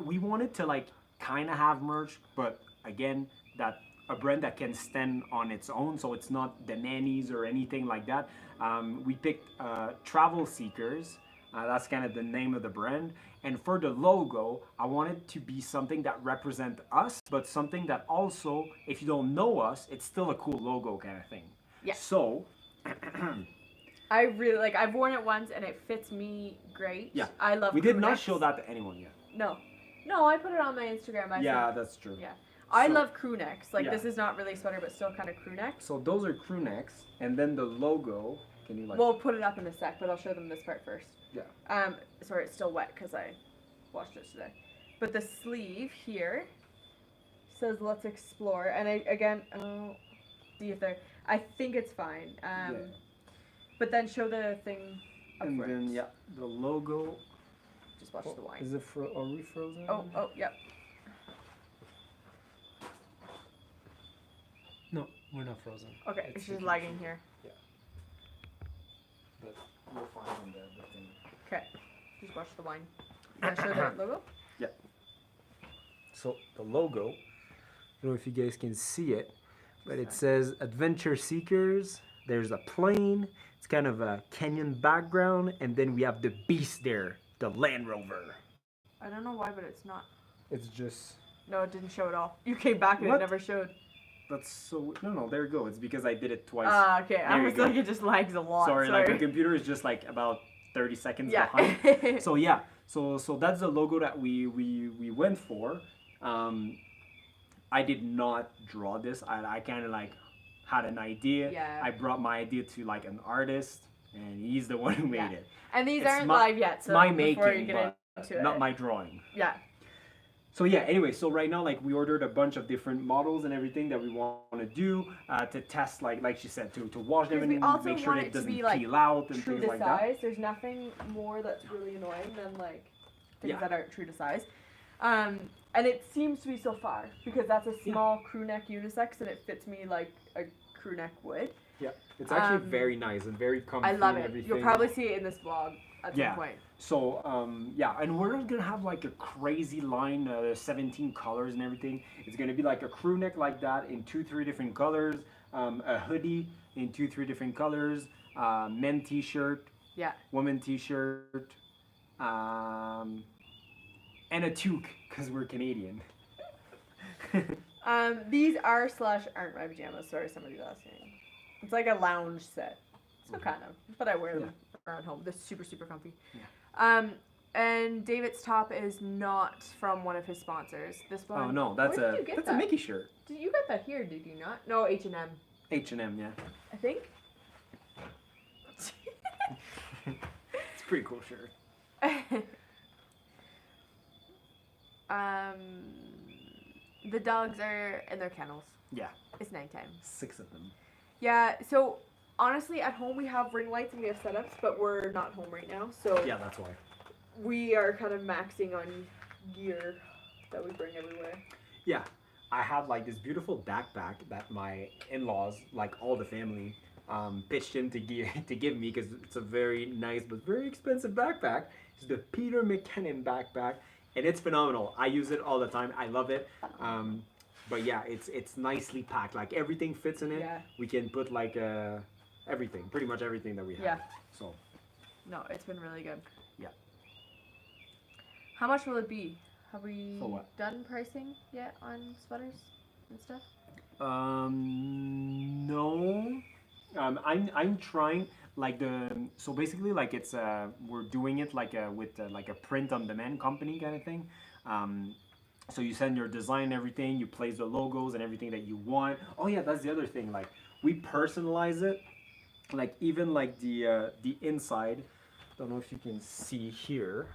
we wanted to like kind of have merch, but again, that a brand that can stand on its own, so it's not the nannies or anything like that. We picked Travel Seekers. That's kind of the name of the brand. And for the logo, I wanted to be something that represents us, but something that also, if you don't know us, it's still a cool logo kind of thing. Yeah. So. I really like. I've worn it once and it fits me great. Yeah. I love. We did crew not necks. show that to anyone yet. No, I put it on my Instagram. Yeah, that's true. Yeah. I So- love crew necks. Like Yeah. this is not really sweater, but still kind of crew neck. So those are crew necks, and then the logo. Can you like? We'll put it up in a sec, but I'll show them this part first. Yeah. Sorry, it's still wet because I washed it today. But the sleeve here says "Let's explore," and see if they're. I think it's fine. But then show the thing. And upwards. then the logo. Just watch the wine. Is it are we frozen? Oh, yep. No, we're not frozen. Okay, it's just lagging here. But we'll find on the thing. Okay, just watch the wine. You want to show the logo? Yeah. So the logo, I don't know if you guys can see it, but it says Adventure Seekers. There's a plane. It's kind of a Kenyan background, and then we have the beast there, the Land Rover. I don't know why, but it's not. It's just. No, it didn't show at all. You came back and What? it never showed. That's so. No, there you go. It's because I did it twice. Okay. I There you was go. like, it just lags a lot. Sorry, like the computer is just like about 30 seconds Yeah. behind. So yeah, so that's the logo that we went for. I did not draw this. I kind of like had an idea. Yeah. I brought my idea to like an artist, and he's the one who made it. And these It's aren't my- live yet, so my before you making, get but into it. not my drawing. Yeah. So yeah, anyway, so right now like we ordered a bunch of different models and everything that we want to do to test, like she said, to wash them Because we and also make sure want it it to doesn't be, like, peel out and True things to like that. size. There's nothing more that's really annoying than like things Yeah. that aren't true to size. And it seems to be so far because that's a small crew neck unisex and it fits me like a crew neck would. Yeah, it's actually very nice and very comfy. I love and it. everything. You'll probably see it in this vlog at Yeah. some point. So and we're not gonna have like a crazy line, 17 colors and everything. It's gonna be like a crew neck like that in 2-3 different colors, a hoodie in 2-3 different colors, men t-shirt, Yeah. woman t-shirt, and a toque because we're Canadian. These are / aren't my pajamas. Sorry, somebody's asking. It's like a lounge set. So kind of, but I wear them around home. They're super, super comfy. Yeah. And David's top is not from one of his sponsors. This one. Oh no, that's Where did you get that's that? a Mickey shirt. You got that here, did you not? No, H&M. H&M, yeah. I think. pretty cool shirt. The dogs are in their kennels. Yeah. It's nighttime. 6 of them. Yeah, so honestly, at home we have ring lights and we have setups, but we're not home right now, so Yeah, that's why. we are kind of maxing on gear that we bring everywhere. Yeah, I have like this beautiful backpack that my in-laws, like all the family, pitched in to give me because it's a very nice but very expensive backpack. It's the Peter McKinnon backpack, and it's phenomenal. I use it all the time. I love it. But yeah, it's nicely packed. Like everything fits in it. Yeah. We can put like everything, pretty much everything that we have. Yeah. So. No, it's been really good. Yeah. How much will it be? Have we For what? done pricing yet on sweaters and stuff? No. I'm trying like so basically like it's we're doing it like with like a print on demand company kind of thing. So you send your design and everything, you place the logos and everything that you want. Oh yeah, that's the other thing. Like we personalize it, like even like the inside. Don't know if you can see here,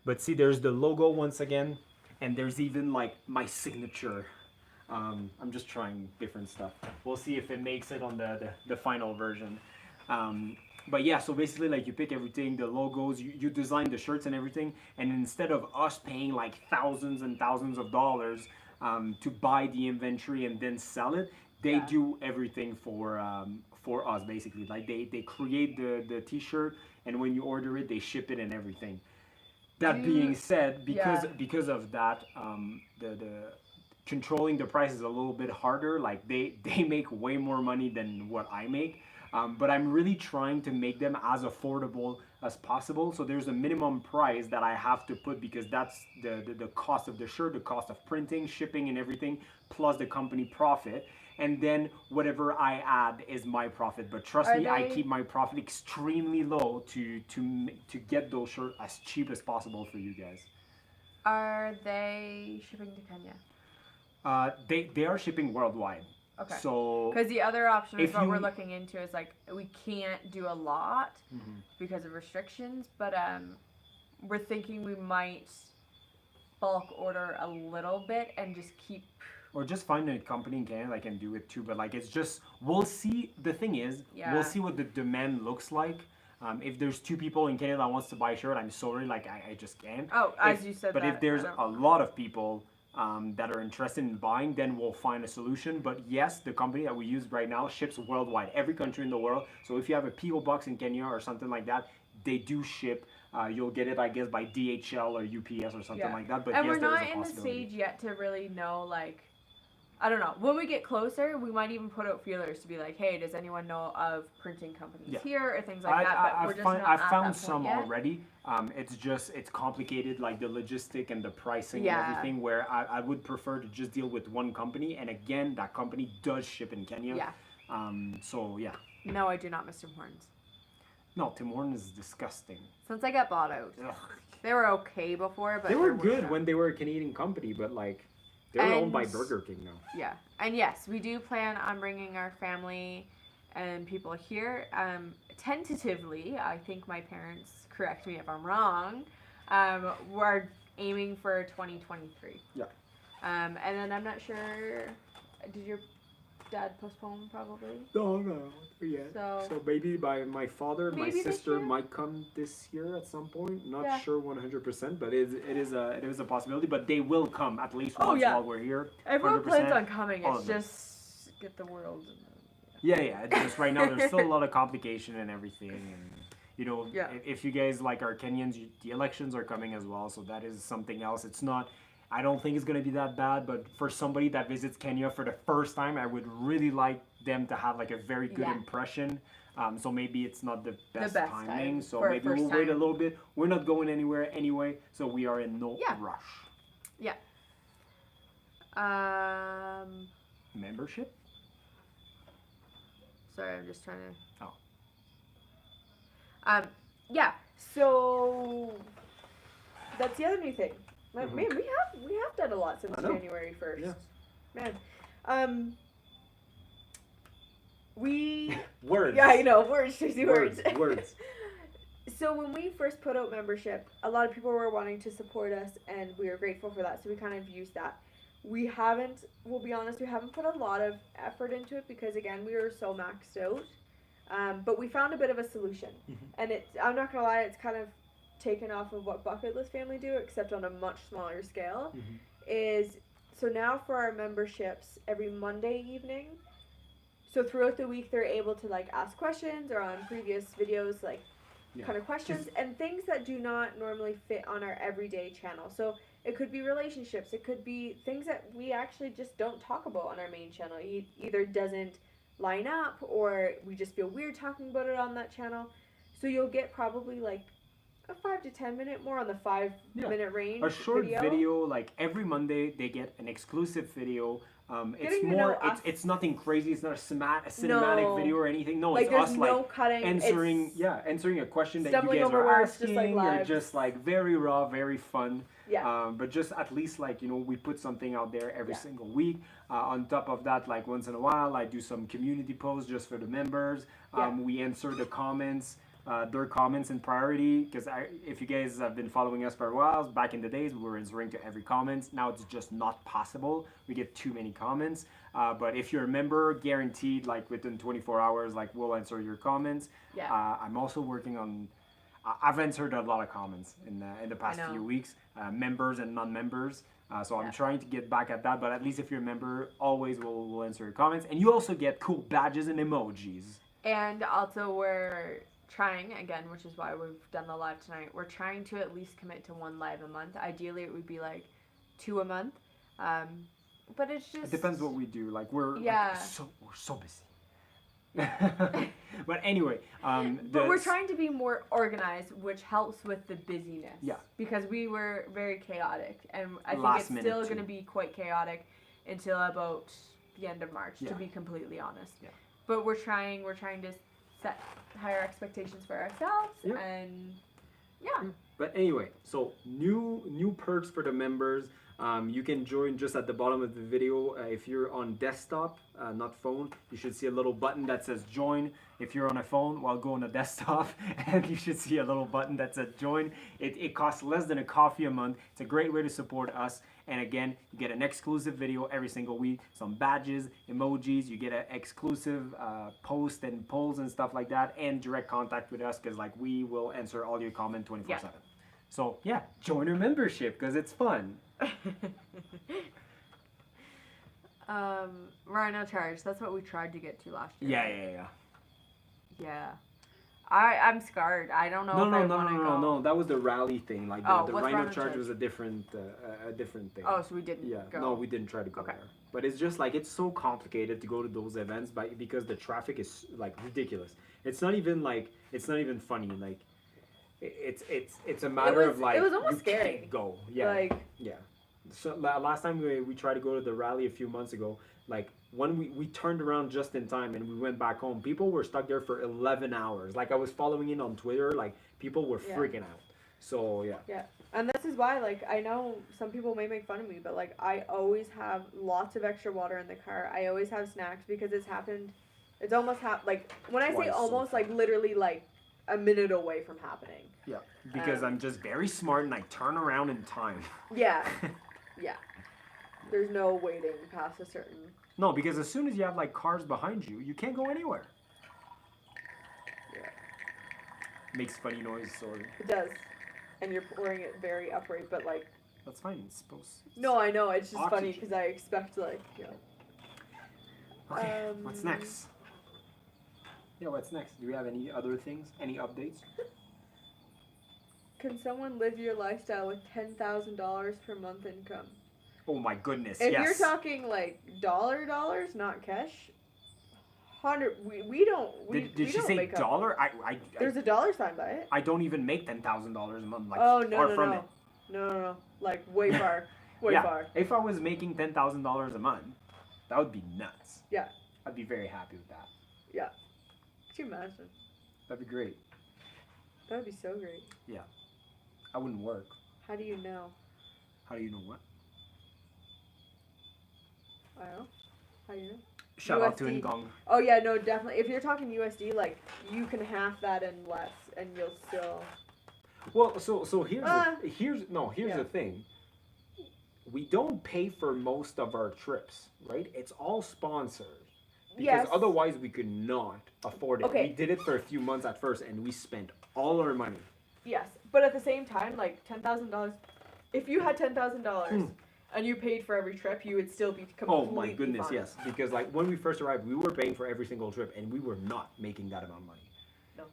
but see there's the logo once again, and there's even like my signature. I'm just trying different stuff. We'll see if it makes it on the final version. But yeah, so basically like you pick everything, the logos, you design the shirts and everything, and instead of us paying like thousands and thousands of dollars to buy the inventory and then sell it, they do everything for us basically. Like they create the t-shirt, and when you order it, they ship it and everything. That being said, because of that, the controlling the price is a little bit harder. Like they make way more money than what I make. But I'm really trying to make them as affordable as possible. So there's a minimum price that I have to put because that's the cost of the shirt, the cost of printing, shipping and everything, plus the company profit. And then whatever I add is my profit. But trust me, I keep my profit extremely low to get those shirts as cheap as possible for you guys. Are they shipping to Kenya? They are shipping worldwide. Okay. So because the other option is if what you- we're looking into is like we can't do a lot because of restrictions, but we're thinking we might bulk order a little bit and just keep. Or just find a company in Canada that can do it too. But like it's just we'll see. The thing is, Yeah. we'll see what the demand looks like. If there's 2 people in Canada that wants to buy a shirt, I'm sorry, like I just can't. Oh, as you said But that, if there's I don't- a lot of people that are interested in buying, then we'll find a solution. But yes, the company that we use right now ships worldwide, every country in the world. So if you have a PO box in Kenya or something like that, they do ship. You'll get it, I guess, by DHL or UPS or something like that. But and yes, we're there is not a in the possibility. stage yet to really know, like, I don't know. When we get closer, we might even put out feelers to be like, hey, does anyone know of printing companies here or things like that? But we're just not I've at found that some point yet. already. It's complicated, like the logistic and the pricing Yeah. and everything, where I would prefer to just deal with one company. And again, that company does ship in Kenya. Yeah. So yeah. No, I do not miss Tim Hortons. No, Tim Hortons is disgusting. Since I got bought out. Ugh. They were okay before, but They were they're good worse when they were a Canadian company, but like they're owned by And- Burger King now. Yeah, and yes, we do plan on bringing our family and people here. Tentatively, I think my parents, correct me if I'm wrong, we're aiming for 2023. Yeah. And then I'm not sure, did your dad postpone probably? No, yeah. So maybe my father, my Maybe this sister year? might come this year at some point. Not Yeah. sure 100%, but It is a possibility, but they will come at least Oh, once yeah. while we're here. Everyone plans 100%. on coming, all it's of them. just get the world. Yeah. It's just right now there's still a lot of complication and everything, and you know, Yeah. if you guys like are Kenyans, the elections are coming as well, so that is something else. It's not. I don't think it's gonna be that bad, but for somebody that visits Kenya for the first time, I would really like them to have like a very good Yeah. impression. So maybe it's not the best, best timing. time So for a maybe first we'll wait a time. little bit. We're not going anywhere anyway, so we are in no Yeah. rush. Membership? Sorry, I'm just trying to. Oh. Yeah. So that's the other new thing. Mhm. Man, we have done a lot since I know. January 1st. Yeah. Man. We words. yeah, I know words, Tracey, words. Words. So when we first put out membership, a lot of people were wanting to support us, and we were grateful for that. So we kind of used that. We haven't, we'll be honest, we haven't put a lot of effort into it because again, we were so maxed out. But we found a bit of a solution, and I'm not gonna lie, it's kind of taken off of what Bucket List Family do, except on a much smaller scale. Is so now for our memberships, every Monday evening. So throughout the week, they're able to like ask questions or on previous videos, like kind of questions and things that do not normally fit on our everyday channel. So it could be relationships, it could be things that we actually just don't talk about on our main channel. Either doesn't line up or we just feel weird talking about it on that channel. So you'll get probably like a 5 to 10 minute, more on the 5-minute range. A short video, like every Monday they get an exclusive video. It's more, it's nothing crazy. It's not a cinematic video or anything. No, like, it's us no like cutting, answering a question that you guys are asking. You're just like very raw, very fun. Yeah. But just at least like, we put something out there every single week. On top of that, like once in a while, I do some community posts just for the members. We answer the comments. Their comments in priority, because if you guys have been following us for a while, back in the days we were answering to every comment. Now it's just not possible. We get too many comments. But if you're a member, guaranteed, like within 24 hours, like we'll answer your comments. I'm also working on. I've answered a lot of comments in the past few weeks, members and non-members. So I'm trying to get back at that. But at least if you're a member, always we'll answer your comments, and you also get cool badges and emojis. And also we're trying again, which is why we've done the live tonight, we're trying to at least commit to 1 live a month. Ideally it would be like 2 a month, but it's just, it depends what we do. Like we're so busy. But anyway, but we're trying to be more organized, which helps with the busyness, because we were very chaotic, and I think it's still going to be quite chaotic until about the end of March, to be completely honest. But we're trying to set higher expectations for ourselves, and But anyway, so new perks for the members. You can join just at the bottom of the video. If you're on desktop, not phone, you should see a little button that says join. If you're on a phone, well, go on a desktop and you should see a little button that says join. It costs less than a coffee a month. It's a great way to support us. And again, you get an exclusive video every single week, some badges, emojis, you get an exclusive post and polls and stuff like that, and direct contact with us, because like we will answer all your comments 24/7. So yeah, join our membership because it's fun. Rhino charge. That's what we tried to get to last year. Yeah. I'm scarred. I don't know if I want to go. No. That was the rally thing. Like the Rhino charge was a different thing. Oh, so we didn't go. No, we didn't try to go there. But it's just like, it's so complicated to go to those events because the traffic is like ridiculous. It's not even funny. Like it's a matter of like, it was almost you scary. Can't go. Yeah. So last time we tried to go to the rally a few months ago, like when we turned around just in time and we went back home, people were stuck there for 11 hours. Like I was following it on Twitter, like people were freaking out. So yeah, and this is why, like, I know some people may make fun of me, but like I always have lots of extra water in the car. I always have snacks because it's almost like when I say almost, like literally like a minute away from happening. Yeah, because I'm just very smart and I turn around in time. Yeah. There's no waiting past a certain. No, because as soon as you have like cars behind you, you can't go anywhere. Yeah. Makes funny noise, sorry. It does, and you're pouring it very upright, but like. That's fine. It's supposed. No, I know. It's just oxygen. funny because I expect like. Okay. What's next? Yeah, what's next? Do we have any other things? Any updates? Can someone live your lifestyle with $10,000 per month income? Oh my goodness! If you're talking like dollars, not cash. 100. We don't. Did we she don't say make up. dollar? There's a dollar sign by it. I don't even make $10,000 a month. Like, oh far from it. No. Like way far, far. If I was making $10,000 a month, that would be nuts. Yeah. I'd be very happy with that. Yeah. Could you imagine? That'd be great. That would be so great. Yeah. I wouldn't work. How do you know? How do you know what? I don't know. How do you know? Shout out to USD. Ngong. Oh yeah, no, definitely. If you're talking USD, like you can half that and less, and you'll still. Well, so here's Yeah. the thing. We don't pay for most of our trips, right? It's all sponsored. Because Yes. otherwise we could not afford it. Okay. We did it for a few months at first and we spent all our money. Yes, but at the same time, like $10,000. If you had $10,000 and you paid for every trip, you would still be completely Oh my goodness, fine. yes. Because like when we first arrived, we were paying for every single trip and we were not making that amount of money. No.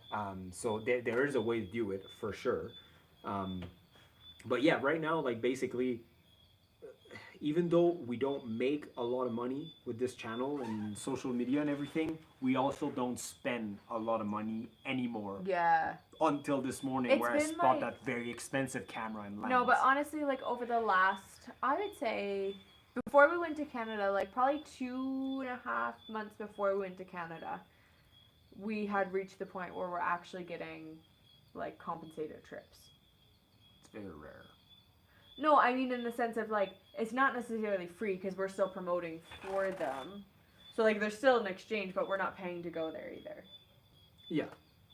So there is a way to do it for sure. But yeah, right now, like basically, even though we don't make a lot of money with this channel and Social media and everything, we also don't spend a lot of money anymore. Yeah. Until this morning, It's where I been, bought like- that very expensive camera and lens. No, but honestly, like over the last, I would say, before we went to Canada, like probably 2.5 months before we went to Canada, we had reached the point where we're actually getting like compensated trips. It's very rare. No, I mean in the sense of like it's not necessarily free because we're still promoting for them. So like there's still an exchange, but we're not paying to go there either. yeah.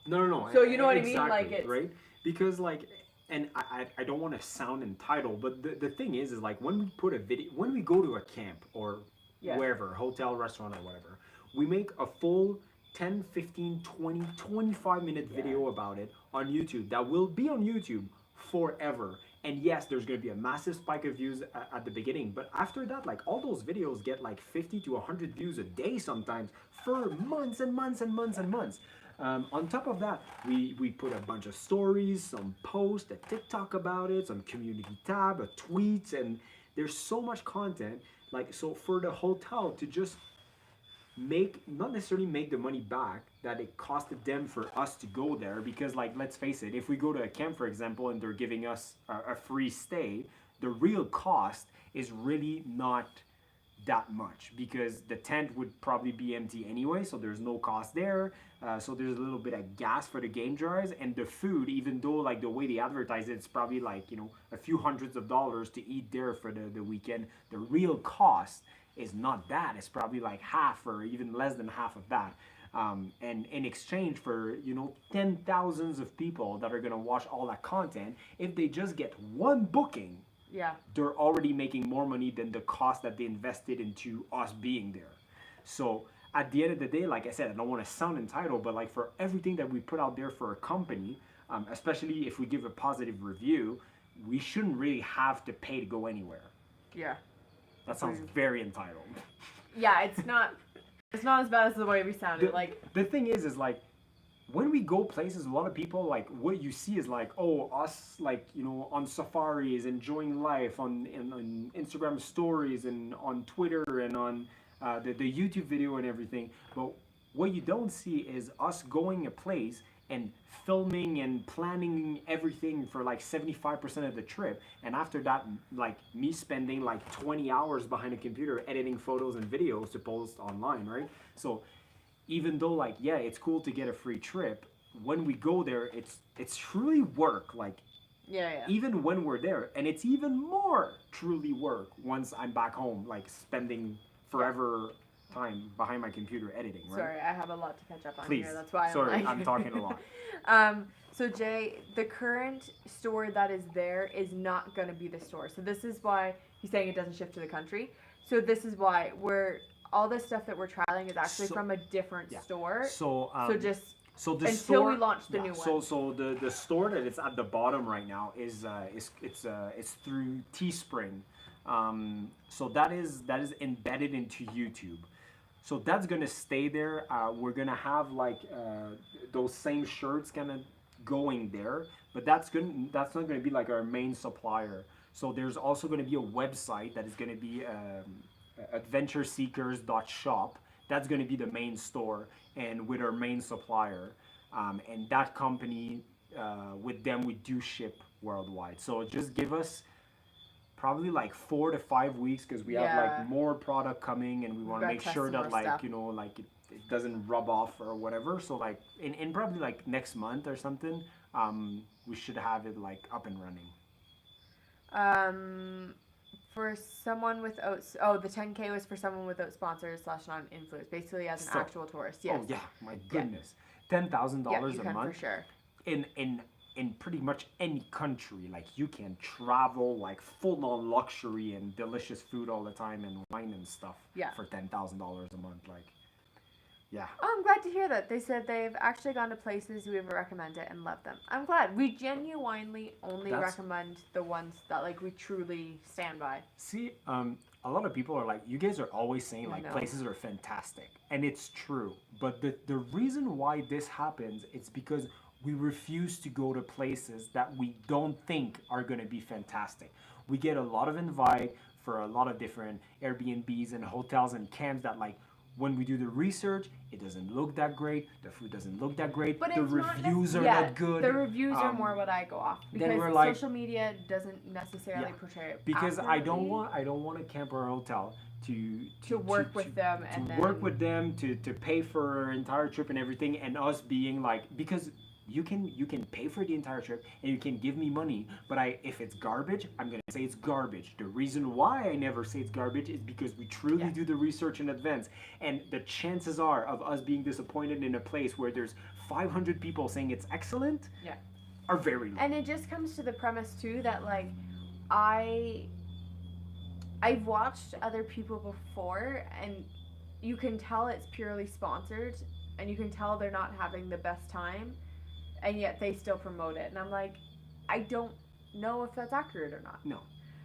No. So you know what I mean? Exactly, Like, it's- right? Because like, and I don't want to sound entitled, but the thing is like when we put a video, when we go to a camp or Yeah. wherever, hotel, restaurant, or whatever, we make a full 10, 15, 20, 25-minute video about it on YouTube that will be on YouTube forever. And yes, there's going to be a massive spike of views at the beginning, but after that, like all those videos get like 50 to 100 views a day sometimes for months and months and months and months. On top of that, we put a bunch of stories, some posts, a TikTok about it, some community tab, a tweets, and there's so much content. Like, so for the hotel to just not necessarily make the money back that it costed them for us to go there, because like, let's face it, if we go to a camp, for example, and they're giving us a free stay, the real cost is really not that much, because the tent would probably be empty anyway, so there's no cost there. So there's a little bit of gas for the game jars, and the food, even though like the way they advertise it, it's probably like, you know, a few hundreds of dollars to eat there for the weekend. The real cost is not that. It's probably like half or even less than half of that. And in exchange for, you know, 10,000s of people that are gonna watch all that content, if they just get one booking, Yeah. they're already making more money than the cost that they invested into us being there. So at the end of the day, like I said, I don't want to sound entitled, but like for everything that we put out there for a company, especially if we give a positive review, we shouldn't really have to pay to go anywhere. Yeah. That sounds very entitled. Yeah, it's not as bad as the way we sounded. Like The thing is like, when we go places, a lot of people, like, what you see is like, oh, us, like, you know, on safaris, enjoying life, on Instagram stories, and on Twitter, and on the YouTube video and everything. But what you don't see is us going a place and filming and planning everything for like 75% of the trip. And after that, like me spending like 20 hours behind a computer editing photos and videos to post online, right? So even though like, yeah, it's cool to get a free trip, when we go there, it's truly work. Like, yeah. even when we're there, and it's even more truly work once I'm back home, like spending forever time behind my computer editing, right? Sorry, I have a lot to catch up on Please. here. That's why Sorry, I'm like I'm talking a lot. So Jay, the current store that is there is not going to be the store. So this is why he's saying it doesn't ship to the country. So this is why all the stuff that we're trialing is actually from a different store. So just so the until store, we launch the new one. So the store that it's at the bottom right now is through Teespring. So that is embedded into YouTube. So that's gonna stay there. We're gonna have like those same shirts kind of going there, but that's not gonna be like our main supplier. So there's also gonna be a website that is gonna be adventureseekers.shop. That's gonna be the main store, and with our main supplier, and that company, with them we do ship worldwide. So just give us probably like 4 to 5 weeks, because we have like more product coming, and we want to gotta make test sure some that more like stuff. you know, like it doesn't rub off or whatever. So like in probably like next month or something, we should have it like up and running. For someone without, the 10K was for someone without sponsors / non-influencers, basically as an So- actual tourist. Yes. Oh yeah, my goodness. $10,000 Yeah, you a can month for sure. in pretty much any country. Like you can travel like full on luxury and delicious food all the time and wine and stuff Yeah. for $10,000 a month. Like, yeah. Oh, I'm glad to hear that. They said they've actually gone to places we would recommend it and loved them. I'm glad. We genuinely only That's- recommend the ones that like we truly stand by. See, a lot of people are like, you guys are always saying I like know. places are fantastic, and it's true. But the reason why this happens, it's because we refuse to go to places that we don't think are gonna be fantastic. We get a lot of invite for a lot of different Airbnbs and hotels and camps that like. When we do the research, it doesn't look that great. The food doesn't look that great. But the it's not reviews are yeah, not good. The reviews are Um, more what I go off then because we're like- social media doesn't necessarily Yeah. portray it Because I don't accurately. want a camp or a hotel To work with them and to then work with them to pay for our entire trip and everything, and us being like, because you can pay for the entire trip and you can give me money, but if it's garbage, I'm gonna say it's garbage. The reason why I never say it's garbage is because we truly Yeah. do the research in advance, and the chances are of us being disappointed in a place where there's 500 people saying it's excellent Yeah. are very low. And it just comes to the premise too that like I've watched other people before and you can tell it's purely sponsored and you can tell they're not having the best time and yet they still promote it and I'm like I don't know if that's accurate or not. No.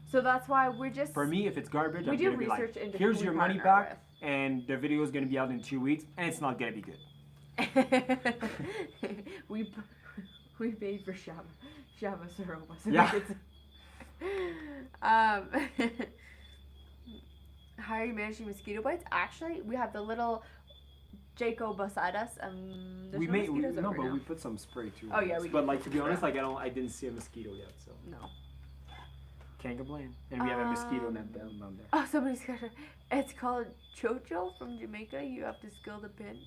So that's why we're just For me, if it's garbage, we I'm do gonna be like, research into here's who we your money partner back, and the video is gonna be out in 2 weeks, and it's not gonna be good. we we paid for Shava Saroma. So Yeah. How are you managing mosquito bites? Actually, we have the little Jaco beside us, and there's We no made mosquitoes over but now. we put some spray too. Oh, yeah, we But did. like to be honest, like I didn't see a mosquito yet, so No. can't complain. And we have a mosquito net down there. Oh, somebody's got a. It's called Chocho from Jamaica. You have to skill the pin.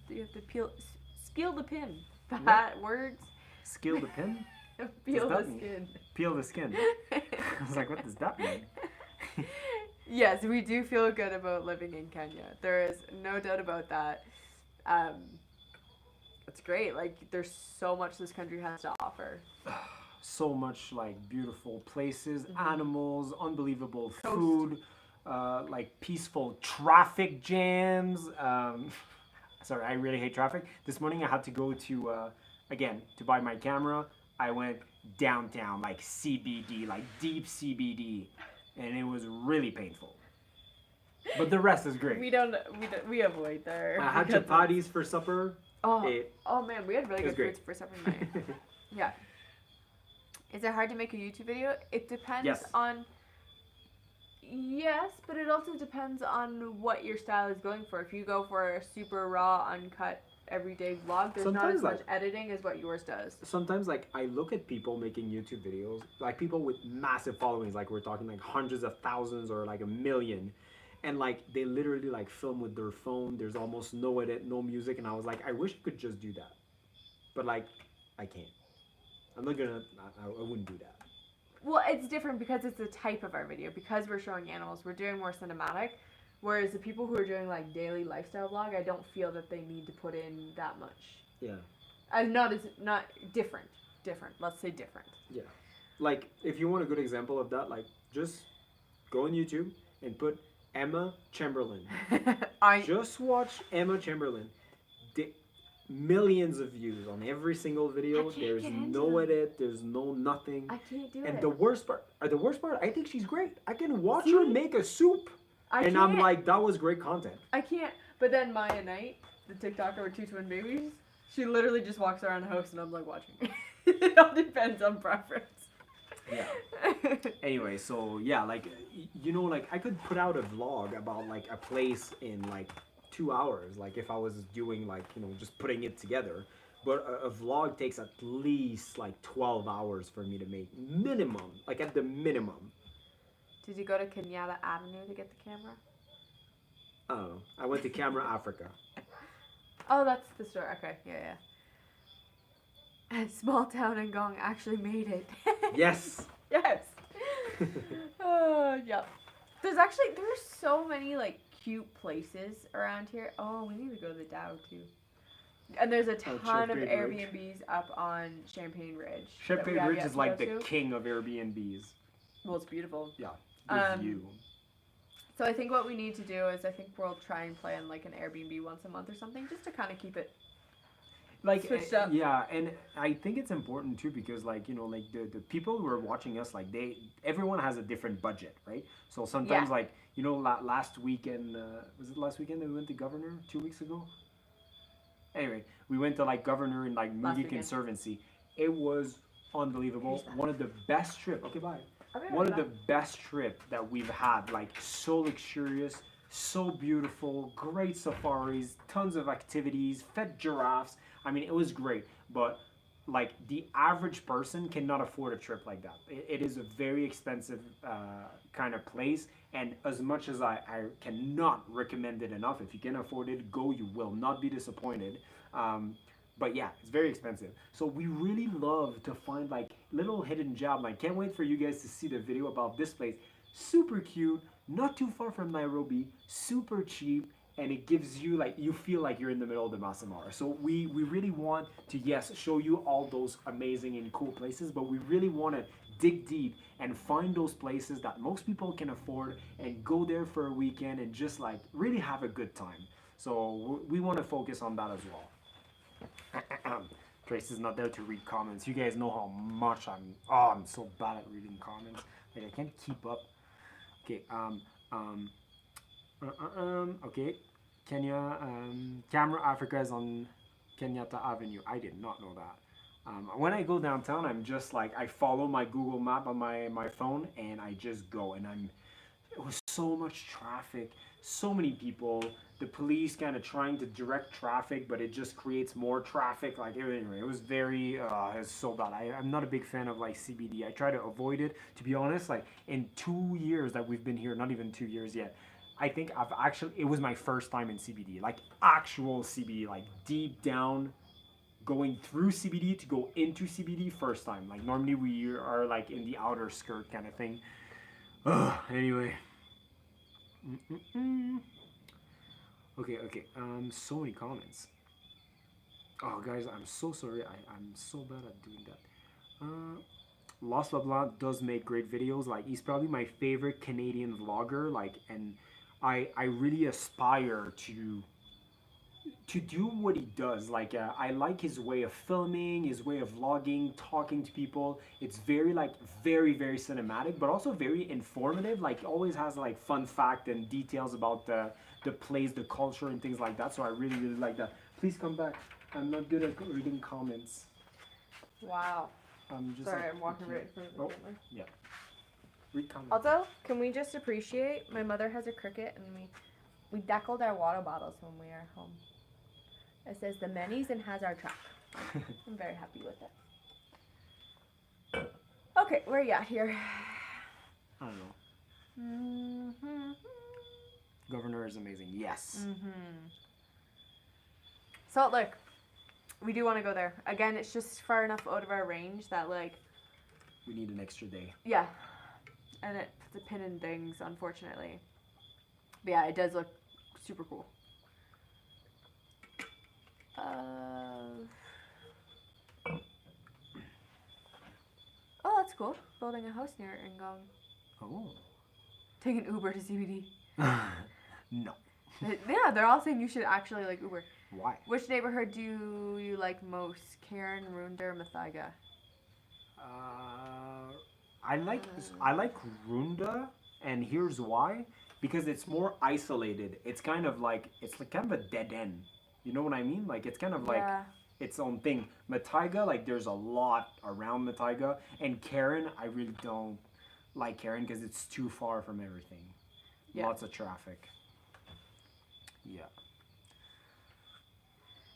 You have to skill the pin. That words. Skill the pin, Peel that the mean? skin. peel the skin. I was like, what does that mean? Yes, we do feel good about living in Kenya. There is no doubt about that. It's great. Like, there's so much this country has to offer. So much like beautiful places, Mm-hmm. animals, unbelievable food, like peaceful traffic jams. Sorry, I really hate traffic. This morning I had to go to again to buy my camera. I went downtown, like CBD, like deep CBD, and it was really painful. But the rest is great. We avoid there. I had because chapatis for supper. Oh, It- oh man, we had really it was good great. foods for supper tonight. Yeah. Is it hard to make a YouTube video? It depends Yes. on. Yes, but it also depends on what your style is going for. If you go for a super raw, uncut, everyday vlog, there's not Sometimes, as much like- editing as what yours does. Sometimes, like, I look at people making YouTube videos, like people with massive followings, like we're talking like hundreds of thousands or like 1 million, and like they literally like film with their phone. There's almost no edit, no music, and I was like, I wish I could just do that, but like, I can't. I'm not gonna. I wouldn't do that. Well, it's different because it's the type of our video. Because we're showing animals, we're doing more cinematic. Whereas the people who are doing like daily lifestyle vlog, I don't feel that they need to put in that much. Yeah. Not different. Different. Let's say different. Yeah. Like, if you want a good example of that, like, just go on YouTube and put Emma Chamberlain. Just watch Emma Chamberlain. Millions of views on every single video. I can't There's get into no them. edit. There's no nothing. I can't do And it. the worst part, I think she's great. I can watch See? her make a soup, I and I'm can't. like, that was great content. I can't. But then Maya Knight, the TikToker with 2 twin babies, she literally just walks around the house and I'm like watching. It all depends on preference. Yeah. Anyway, so yeah, like you know, like I could put out a vlog about like a place in like 2 hours, like if I was doing like, you know, just putting it together. But a vlog takes at least like 12 hours for me to make, minimum, like at the minimum. Did you go to Kenyatta Avenue to get the camera? I don't know. I went to Camera Africa. Oh, that's the store. Okay, yeah. And small town and Gong actually made it. Yes. Yes. Yeah. There's so many like cute places around here. Oh, we need to go to the Dow too. And there's a ton of Champagne Ridge. Airbnbs up on Champagne Ridge. that we Champagne have Ridge yet is to like go the to. king of Airbnbs. Well, it's beautiful. Yeah, the view. So I think what we need to do is I think we'll try and plan like an Airbnb once a month or something, just to kind of keep it Like switched up. yeah, and I think it's important too because like like the people who are watching us, like everyone has a different budget, right? So sometimes Yeah. like last weekend, was it last weekend that we went to Governor 2 weeks ago? Anyway, we went to like Governor and like Movie weekend. Conservancy. It was unbelievable. Here's that. One of the best trip. Okay, bye. Okay, One of bye. the best trip that we've had. Like so luxurious, so beautiful, great safaris, tons of activities, fed giraffes. I mean, it was great. But like the average person cannot afford a trip like that. It is a very expensive kind of place, and as much as I cannot recommend it enough, if you can afford it, go. You will not be disappointed. But yeah, it's very expensive. So we really love to find like little hidden gem. I can't wait for you guys to see the video about this place. Super cute, not too far from Nairobi, super cheap, and it gives you like, you feel like you're in the middle of the Masai Mara. So we really want to, yes, show you all those amazing and cool places, but we really want to dig deep and find those places that most people can afford and go there for a weekend and just like really have a good time. So we want to focus on that as well. Tracey's not there to read comments. You guys know how much I'm so bad at reading comments. Like I can't keep up. Okay, okay. Kenya, Camera Africa is on Kenyatta Avenue. I did not know that. When I go downtown, I'm just like, I follow my Google map on my phone and I just go, and it was so much traffic, so many people, the police kind of trying to direct traffic, but it just creates more traffic. Like anyway, it was very, it's so bad. I'm not a big fan of like CBD. I try to avoid it, to be honest. Like in 2 years that we've been here, not even 2 years yet, I think it was my first time in CBD, like actual CBD, like deep down, going through CBD to go into CBD first time. Like normally we are like in the outer skirt kind of thing. Anyway. Okay, so many comments. Oh guys, I'm so sorry. I'm so bad at doing that. Lost LeBlanc does make great videos. Like he's probably my favorite Canadian vlogger. Like, and I really aspire to do what he does. Like I like his way of filming, his way of vlogging, talking to people. It's very like very cinematic, but also very informative. Like always has like fun fact and details about the place, the culture, and things like that. So I really like that. Please come back. I'm not good at reading comments. Wow. I'm just Sorry, like, I'm walking right in front of the camera. Yeah. Read comments. Also, can we just appreciate my mother has a Cricut, and we deckled our water bottles when we are home. It says the Mennies and has our track. I'm very happy with it. Okay, where are you at here? I don't know. Governor is amazing. Yes. Salt Lake. We do want to go there. Again, it's just far enough out of our range that like... We need an extra day. Yeah. And it puts a pin in things, unfortunately. But yeah, it does look super cool. Oh, that's cool. Building a house near Ngong. Oh. Take an Uber to CBD. No. Yeah, they're all saying you should actually like Uber. Why? Which neighborhood do you like most? Karen, Runda, or Mathiga? I like Runda, and here's why. Because it's more isolated. It's kind of like kind of a dead end. You know what I mean? Like it's kind of like its own thing. Mathiga, like there's a lot around Mathiga, and Karen, I really don't like Karen because it's too far from everything. Yeah. Lots of traffic. Yeah.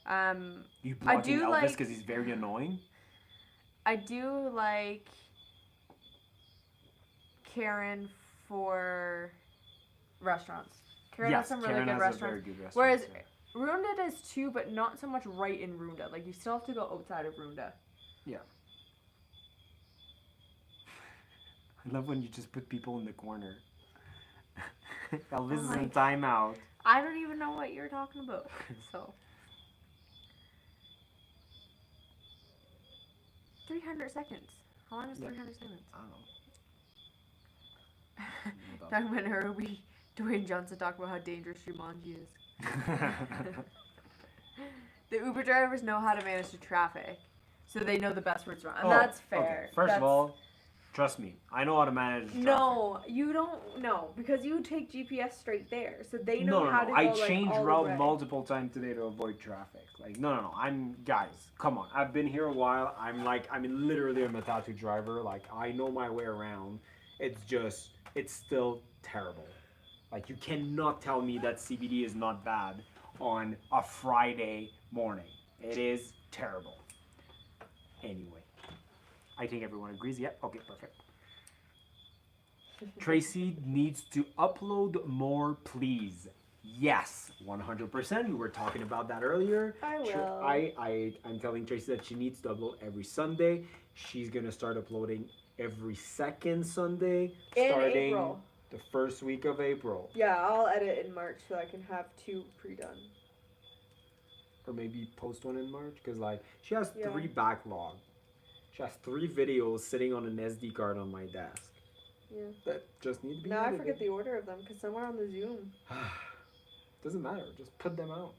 You I blocking do Elvis like- because he's very annoying? I do like Karen for restaurants. Karen has some really Karen good has restaurants. a very good restaurant. Whereas Runda does too, but not so much right in Runda. Like you still have to go outside of Runda. Yeah. I love when you just put people in the corner. Elvis is my in timeout. I don't even know what you're talking about. So 300 seconds. How long is Yeah. 300 seconds? I don't know. Talking about her, Dwayne Johnson talked about how dangerous Jumanji is. The Uber drivers know how to manage the traffic, so they know the best routes around. And that's fair. Okay. First of all, trust me, I know how to manage traffic. No, you don't know because you take GPS straight there, so they know how to go I like, changed all the route way. multiple times today to avoid traffic. Like, no. Guys, come on. I've been here a while. I'm literally a Matatu driver. Like, I know my way around. It's still terrible. Like, you cannot tell me that CBD is not bad on a Friday morning. It is terrible. Anyway, I think everyone agrees. Yep. Okay, perfect. Tracey needs to upload more, please. Yes, 100%. We were talking about that earlier. I will. I'm telling Tracey that she needs to upload every Sunday. She's gonna start uploading every second Sunday, starting April. the first week of April, Yeah, I'll edit in March so I can have 2 pre-done. or maybe post one in March. Cause like she has Yeah. 3 backlog. She has 3 videos sitting on an SD card on my desk Yeah. that just need to be Now I edited. forget the order of them because some are on the Zoom. Doesn't matter. Just put them out.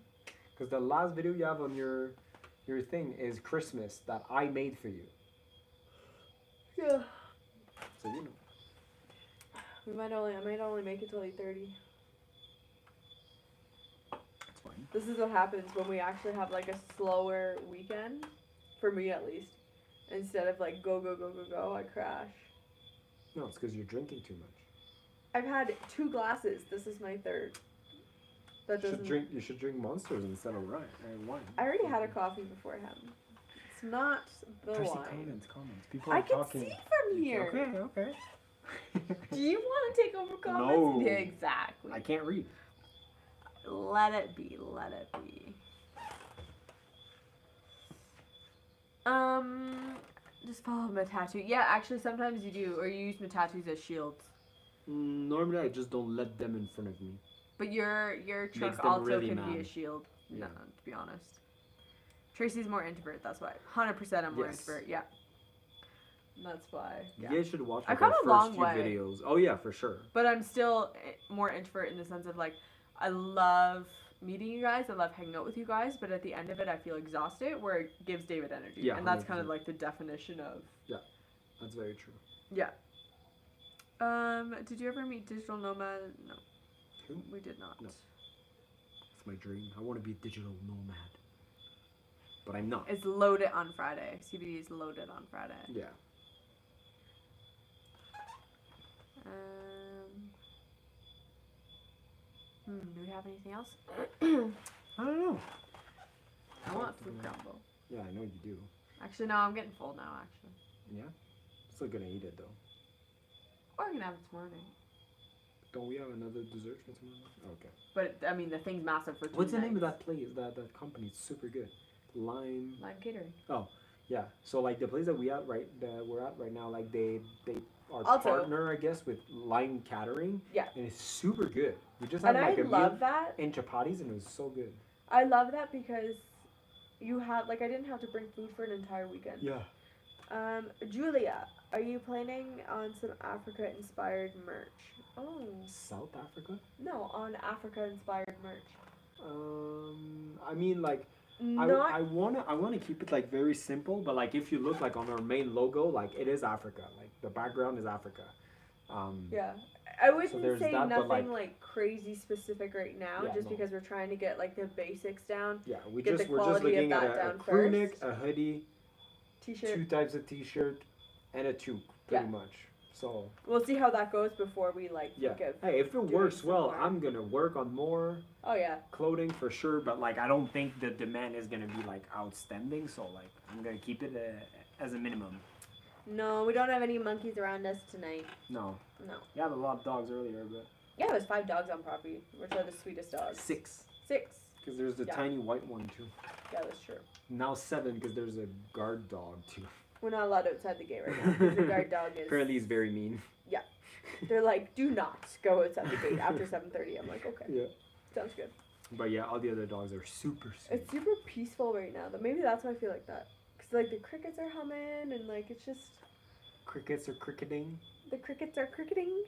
Because the last video you have on your thing is Christmas that I made for you. Yeah. So you know. I might only make it till 8:30. That's fine. This is what happens when we actually have like a slower weekend, for me at least. Instead of like go, I crash. No, it's because you're drinking too much. I've had 2 glasses. This is my 3rd. That doesn't. You should drink Monsters instead of wine. I already had a coffee beforehand. It's not the Tracy, wine. comments. People I are can talking. see from here. Okay. Do you want to take over comments? No. Yeah, exactly. I can't read. Let it be. Just follow Matatu. Yeah, actually, sometimes you do, or you use Matatus as shields. Normally, I just don't let them in front of me. But your truck Makes them also really can be a mad. shield. Yeah. No, to be honest. Tracy's more introvert. That's why. 100% I'm more Yes. introvert. Yeah. That's why. Yeah. You guys should watch I've like, come our a first long few way. videos. Oh yeah, for sure. But I'm still more introvert in the sense of like, I love meeting you guys. I love hanging out with you guys. But at the end of it, I feel exhausted, where it gives David energy. Yeah, and that's kind of 100%. like the definition of. That's very true. Yeah. Did you ever meet Digital Nomad? No. Who? We did not. No. It's my dream. I want to be a digital nomad. But I'm not. It's loaded on Friday. CBD is loaded on Friday. Yeah. Do we have anything else? I don't know. I want fruit crumble. Yeah, I know you do. Actually, no, I'm getting full now, actually. Yeah? Still gonna eat it though. Or I can have it tomorrow night. Don't we have another dessert for tomorrow? Okay. But, I mean, the thing's massive for 2 What's the name of nights. that place? That company? It's super good. Lime. Lime Catering. Yeah. So like the place that we're at right now, like they are Also- partner, I guess, with Lime Catering. Yeah. And it's super good. We just had And like I a love meal that. in chapatis and it was so good. I love that because you have, like, I didn't have to bring food for an entire weekend. Yeah. Julia, are you planning on some Africa-inspired merch? Oh. South Africa? No, on Africa-inspired merch. I mean like Not I wanna keep it like very simple, but like if you look like on our main logo, like it is Africa. Like the background is Africa. Yeah. I wouldn't there's say that, but, nothing like crazy specific right now, Yeah, just no. because we're trying to get like the basics down. Yeah, Get the we're just quality of looking at that a down crew neck, first. a hoodie, T-shirt. 2 types of t-shirt, and a toque, pretty Yeah. much. So We'll see how that goes before we like yeah. think of. Hey, if it doing works some well, more. I'm gonna work on more Oh yeah. clothing for sure. But like, I don't think the demand is gonna be like outstanding. So like, I'm gonna keep it as a minimum. No, we don't have any monkeys around us tonight. No. No. You had a lot of dogs earlier, but Yeah, there's 5 dogs on property, which are the sweetest dogs. 6. 6. Because there's the Yeah. tiny white one too. Yeah, that's true. Now 7 because there's a guard dog too. We're not allowed outside the gate right now. 'Cause the guard dog is. Apparently he's very mean. They're like, do not go outside the gate after 7:30. I'm like, okay, Yeah. sounds good. But yeah, all the other dogs are super sweet. It's super peaceful right now. Though maybe that's why I feel like that. Cause like the crickets are humming and like it's just Crickets are cricketing. the crickets are cricketing.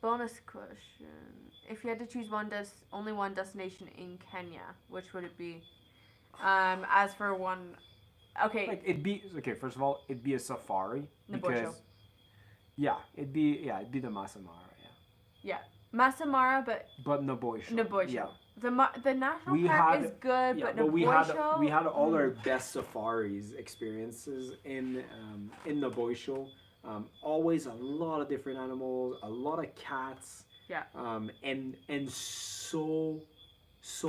Bonus question: if you had to choose only one destination in Kenya, which would it be? As for one, okay. Like it'd be okay. First of all, it'd be a safari The because it'd be the Masai Mara, Yeah, Masai Mara, but Naboisho. Naboisho. Yeah. The national park is good, Yeah, but but Naboisho. we had all our best safaris experiences in Naboisho. Always a lot of different animals, a lot of cats. Yeah. And so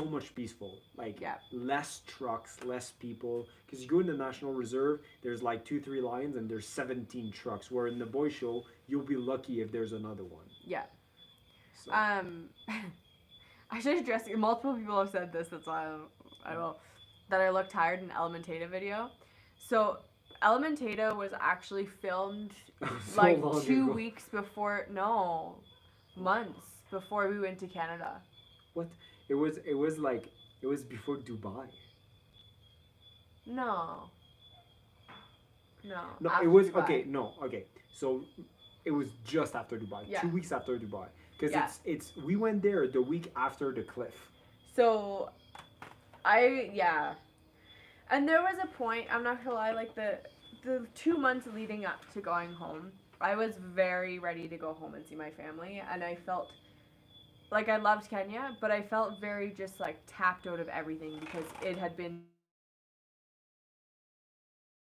much peaceful. Like less trucks, less people. Because you go in the National Reserve, there's like 2-3 lions and there's 17 trucks. Where in the Boy Show, you'll be lucky if there's another one. Yeah. So. I should address it. Multiple people have said this. That's why I will. That I look tired in Elementaita video. So Elementaita was actually filmed So like long 2 ago. weeks before. No, months before we went to Canada. What? It was before Dubai. No. No. No, after it was Dubai. okay. No, okay. So it was just after Dubai. Yeah. 2 weeks after Dubai. Because Yeah. it's we went there the week after the cliff. So, and there was a point. I'm not gonna lie. Like the 2 months leading up to going home, I was very ready to go home and see my family, and I felt like I loved Kenya, but I felt very just like tapped out of everything because it had been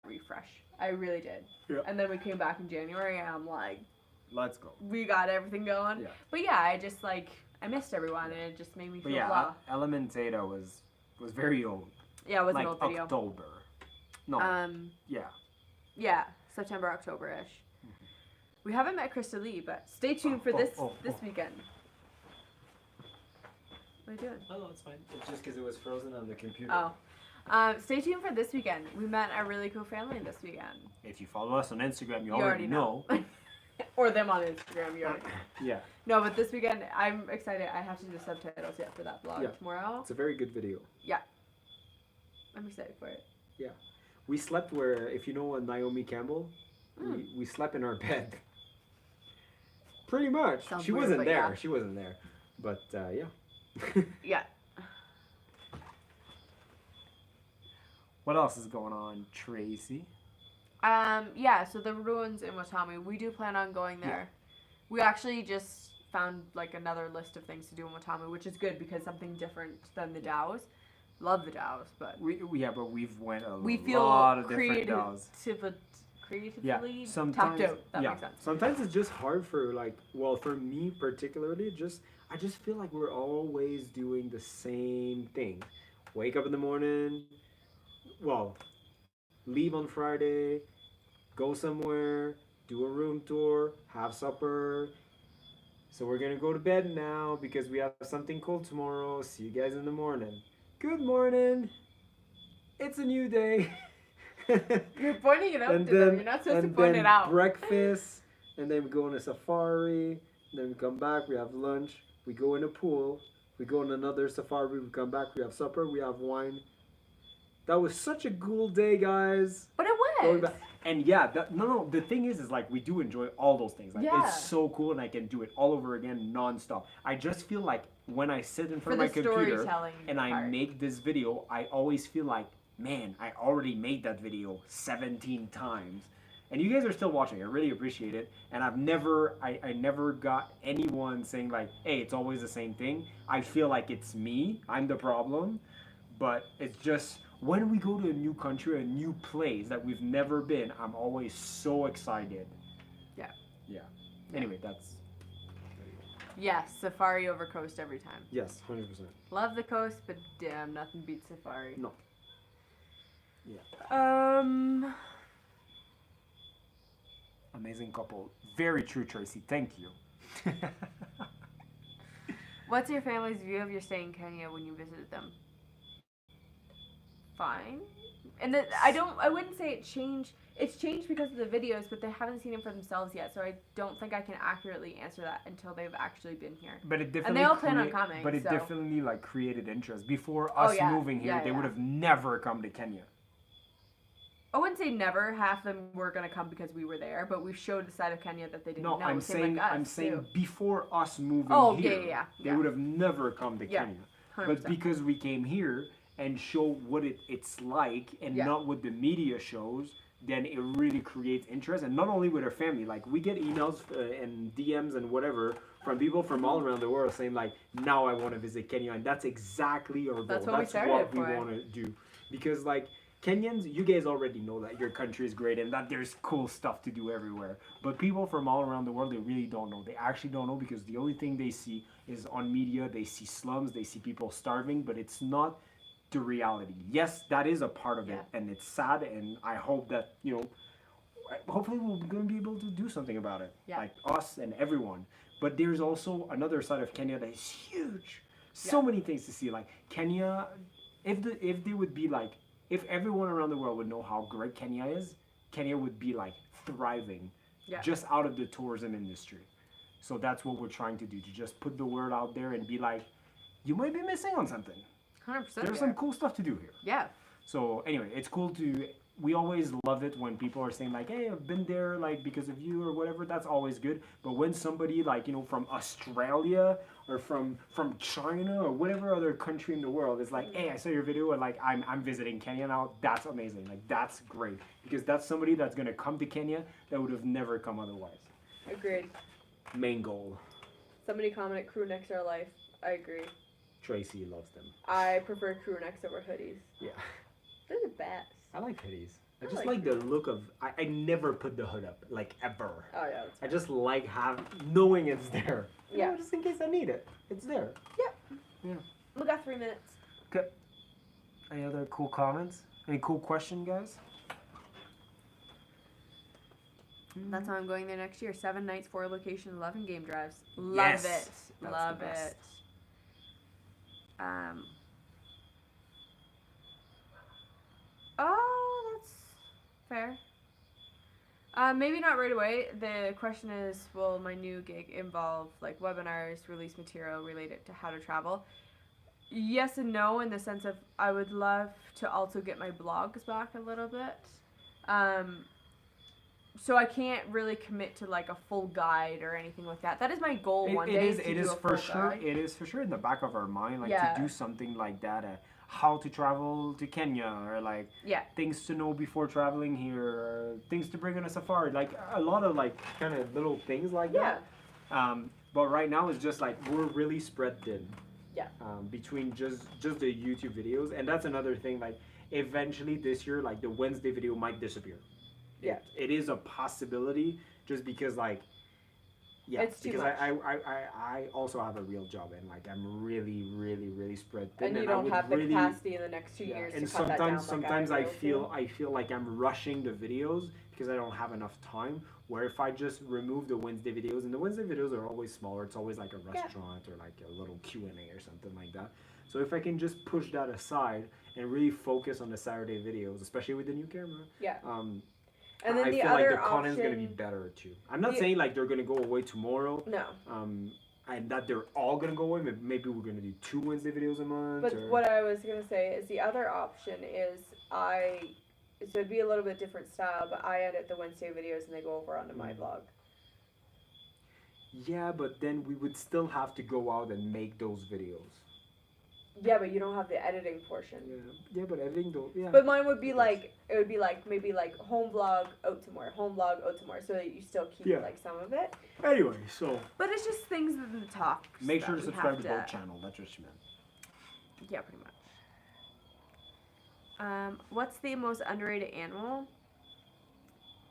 refresh. I really did. Yeah. And then we came back in January, and I'm like, Let's go. we got everything going. Yeah. But yeah, I just like I missed everyone, and it just made me But feel yeah, blah. Elementaita was very old. Yeah, it was like an old video. October. No. Yeah. Yeah, September, October-ish. We haven't met Krista Lee, but stay tuned for this weekend. What are you doing? Oh, no, it's fine. It's just because it was frozen on the computer. Oh. Stay tuned for this weekend. We met a really cool family this weekend. If you follow us on Instagram, you already know. Or them on Instagram, you already know. Yeah. No, but this weekend, I'm excited. I have to do subtitles yet for that vlog tomorrow. It's a very good video. Yeah. I'm excited for it. Yeah. We slept where, if you know Naomi Campbell, we slept in our bed. Pretty much. Sounds She weird, wasn't but there. yeah. She wasn't there. But yeah. Yeah. What else is going on, Tracey? Yeah, so the ruins in Watami, we do plan on going there. We actually just found like another list of things to do in Watami, which is good because something different than the DAOs. Love the DAOs, but But we've went a we feel lot of different DAOs. creatively sometimes, tapped out. That makes sense. Sometimes it's just hard for for me particularly, I just feel like we're always doing the same thing. Wake up in the morning, leave on Friday, go somewhere, do a room tour, have supper. So we're gonna go to bed now because we have something cool tomorrow. See you guys in the morning. Good morning. It's a new day. You're pointing it out And to them. then- You're not supposed to and point then it out. breakfast, and then we go on a safari. Then we come back. We have lunch. We go in a pool. We go on another safari. We come back. We have supper. We have wine. That was such a cool day, guys. But it Going was. back- And yeah, the thing is like we do enjoy all those things. Like Yeah. it's so cool, and I can do it all over again, nonstop. I just feel like when I sit in For front of the my computer storytelling and I part. make this video, I always feel like, man, I already made that video 17 times. And you guys are still watching. I really appreciate it. And I never got anyone saying like, hey, it's always the same thing. I feel like it's me. I'm the problem. But it's just when we go to a new country, a new place that we've never been, I'm always so excited. Yeah. Yeah. Anyway, that's... Yes, safari over coast every time. Yes, 100%. Love the coast, but damn, nothing beats safari. No. Yeah. Amazing couple. Very true, Tracy. Thank you. What's your family's view of your stay in Kenya when you visited them? Fine, And I wouldn't say it changed. It's changed because of the videos, but they haven't seen it for themselves yet. So I don't think I can accurately answer that until they've actually been here. But it definitely And they all plan on coming. But it so. definitely like created interest. Before us moving here, they would have never come to Kenya. I wouldn't say never. Half of them were gonna come because we were there, but we showed the side of Kenya that they didn't know. I'm saying too. before us moving here, they would have never come to Kenya. 100%. But because we came here and show what it's like and not what the media shows, then it really creates interest. And not only with our family, like we get emails and DMs and whatever from people from all around the world saying like, now I want to visit Kenya. And that's exactly our goal. That's what we want to do. Because like Kenyans, you guys already know that your country is great and that there's cool stuff to do everywhere. But people from all around the world, they really don't know. They actually don't know because the only thing they see is on media. They see slums, they see people starving, but it's not the reality. Yes, that is a part of it, and it's sad, and I hope that, hopefully we're going to be able to do something about it, like us and everyone. But there's also another side of Kenya that is huge. So many things to see. Like Kenya, if they would be like, if everyone around the world would know how great Kenya is, Kenya would be like thriving just out of the tourism industry. So that's what we're trying to do, to just put the word out there and be like, you might be missing on something. 100%. There's some cool stuff to do here. Yeah. So anyway, it's cool we always love it when people are saying like, hey, I've been there like because of you or whatever. That's always good. But when somebody like, from Australia or from China or whatever other country in the world is like, hey, I saw your video and like I'm visiting Kenya now, that's amazing. Like that's great. Because that's somebody that's gonna come to Kenya that would have never come otherwise. Agreed. Main goal. Somebody commented crew necks are life. I agree. Tracy loves them. I prefer crew necks over hoodies. Yeah. They're the best. I like hoodies. I just like the look of. I never put the hood up, like ever. Oh yeah. I just like knowing it's there. Yeah. Just in case I need it, it's there. Yep. Yeah. We got 3 minutes. Okay. Any other cool comments? Any cool question, guys? That's how I'm going there next year. 7 nights, 4 locations, 11 game drives. Love it. Love it. Oh, that's fair. Maybe not right away. The question is, will my new gig involve like webinars, release material related to how to travel? Yes and no, in the sense of I would love to also get my blogs back a little bit. So I can't really commit to like a full guide or anything like that. That is my goal one day. It is for sure in the back of our mind, like to do something like that. How to travel to Kenya, or like things to know before traveling here, or things to bring on a safari, like a lot of like kind of little things like that. But right now it's just like we're really spread thin. Between just the YouTube videos, and that's another thing. Like eventually this year, like the Wednesday video might disappear. It is a possibility, just because like it's too much. I also have a real job, and like I'm really spread thin, and you don't have the capacity in the next 2 years and to cut that down. sometimes I feel like I'm rushing the videos because I don't have enough time. Where if I just remove the Wednesday videos, and the Wednesday videos are always smaller, it's always like a restaurant or like a little Q&A or something like that. So if I can just push that aside and really focus on the Saturday videos, especially with the new camera, and then I the feel other like the content's gonna be better too. I'm not saying like they're gonna go away tomorrow. No. And that they're all gonna go away. Maybe we're gonna do 2 Wednesday videos a month. But what I was gonna say is the other option is so it'd be a little bit different style, but I edit the Wednesday videos and they go over onto my blog. Yeah, but then we would still have to go out and make those videos. Yeah, but you don't have the editing portion. Yeah, but editing don't. Yeah. But mine would be like, it would be like maybe like home vlog out to more, home vlog out to more, so that you still keep like some of it. Anyway, so. But it's just things in the talk. Make sure to subscribe to both channels. That's what you meant. Yeah, pretty much. What's the most underrated animal?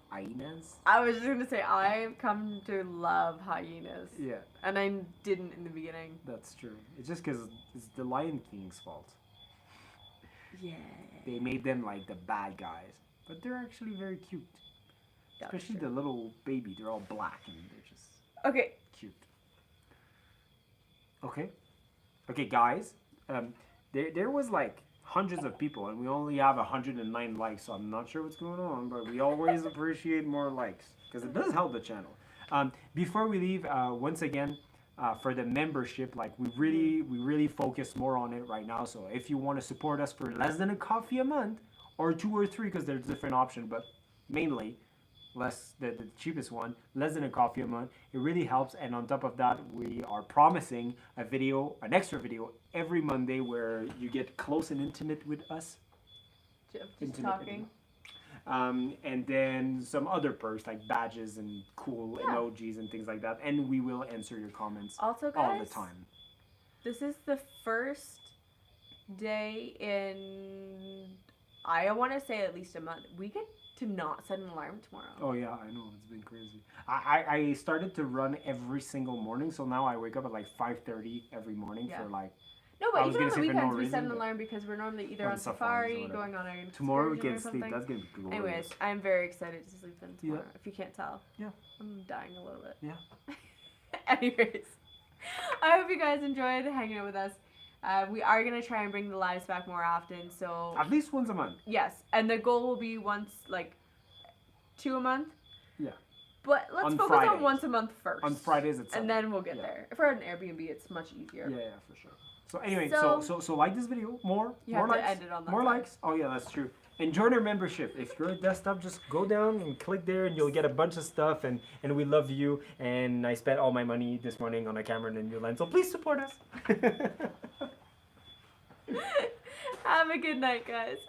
Hyenas? I was just gonna say I've come to love hyenas. Yeah. And I didn't in the beginning. That's true. It's just because it's the Lion King's fault. Yeah. They made them like the bad guys, but they're actually very cute. Especially the little baby. They're all black and they're just cute. Okay, guys. There was like hundreds of people, and we only have 109 likes. So I'm not sure what's going on, but we always appreciate more likes because it does help the channel. Before we leave, once again, for the membership, like we really focus more on it right now. So if you want to support us for less than a coffee a month, or 2 or 3, because there's different options, but mainly less the cheapest one, less than a coffee a month, it really helps. And on top of that, we are promising an extra video every Monday where you get close and intimate with us. Just talking. And then some other perks like badges and cool emojis and things like that. And we will answer your comments Also, guys, all the time. This is the first day in, I want to say at least a month. We get to not set an alarm tomorrow. Oh yeah, I know, it's been crazy. I started to run every single morning, so now I wake up at like 5:30 every morning for like. No, I but was even on gonna the say for no weekends we set reason, an but- alarm because we're normally either On on safaris or safari, whatever. going on an Tomorrow we excursion can or sleep. something. That's gonna be glorious. Anyways, I'm very excited to sleep in tomorrow. Yeah. If you can't tell. Yeah. I'm dying a little bit. Yeah. Anyways, I hope you guys enjoyed hanging out with us. We are gonna try and bring the lives back more often. So At least once a month. yes, and the goal will be once, like 2 a month. Yeah. But let's On focus on Fridays. once a month first. On Fridays at 7. And then we'll get Yeah. there. If we're at an Airbnb, it's much easier. Yeah, for sure. So anyway, So- so like this video, more You more have to likes, end it on that more side. likes. Oh yeah, that's true. And join our membership. If you're a desktop, just go down and click there, and you'll get a bunch of stuff. And we love you. And I spent all my money this morning on a camera and a new lens. So please support us. Have a good night, guys.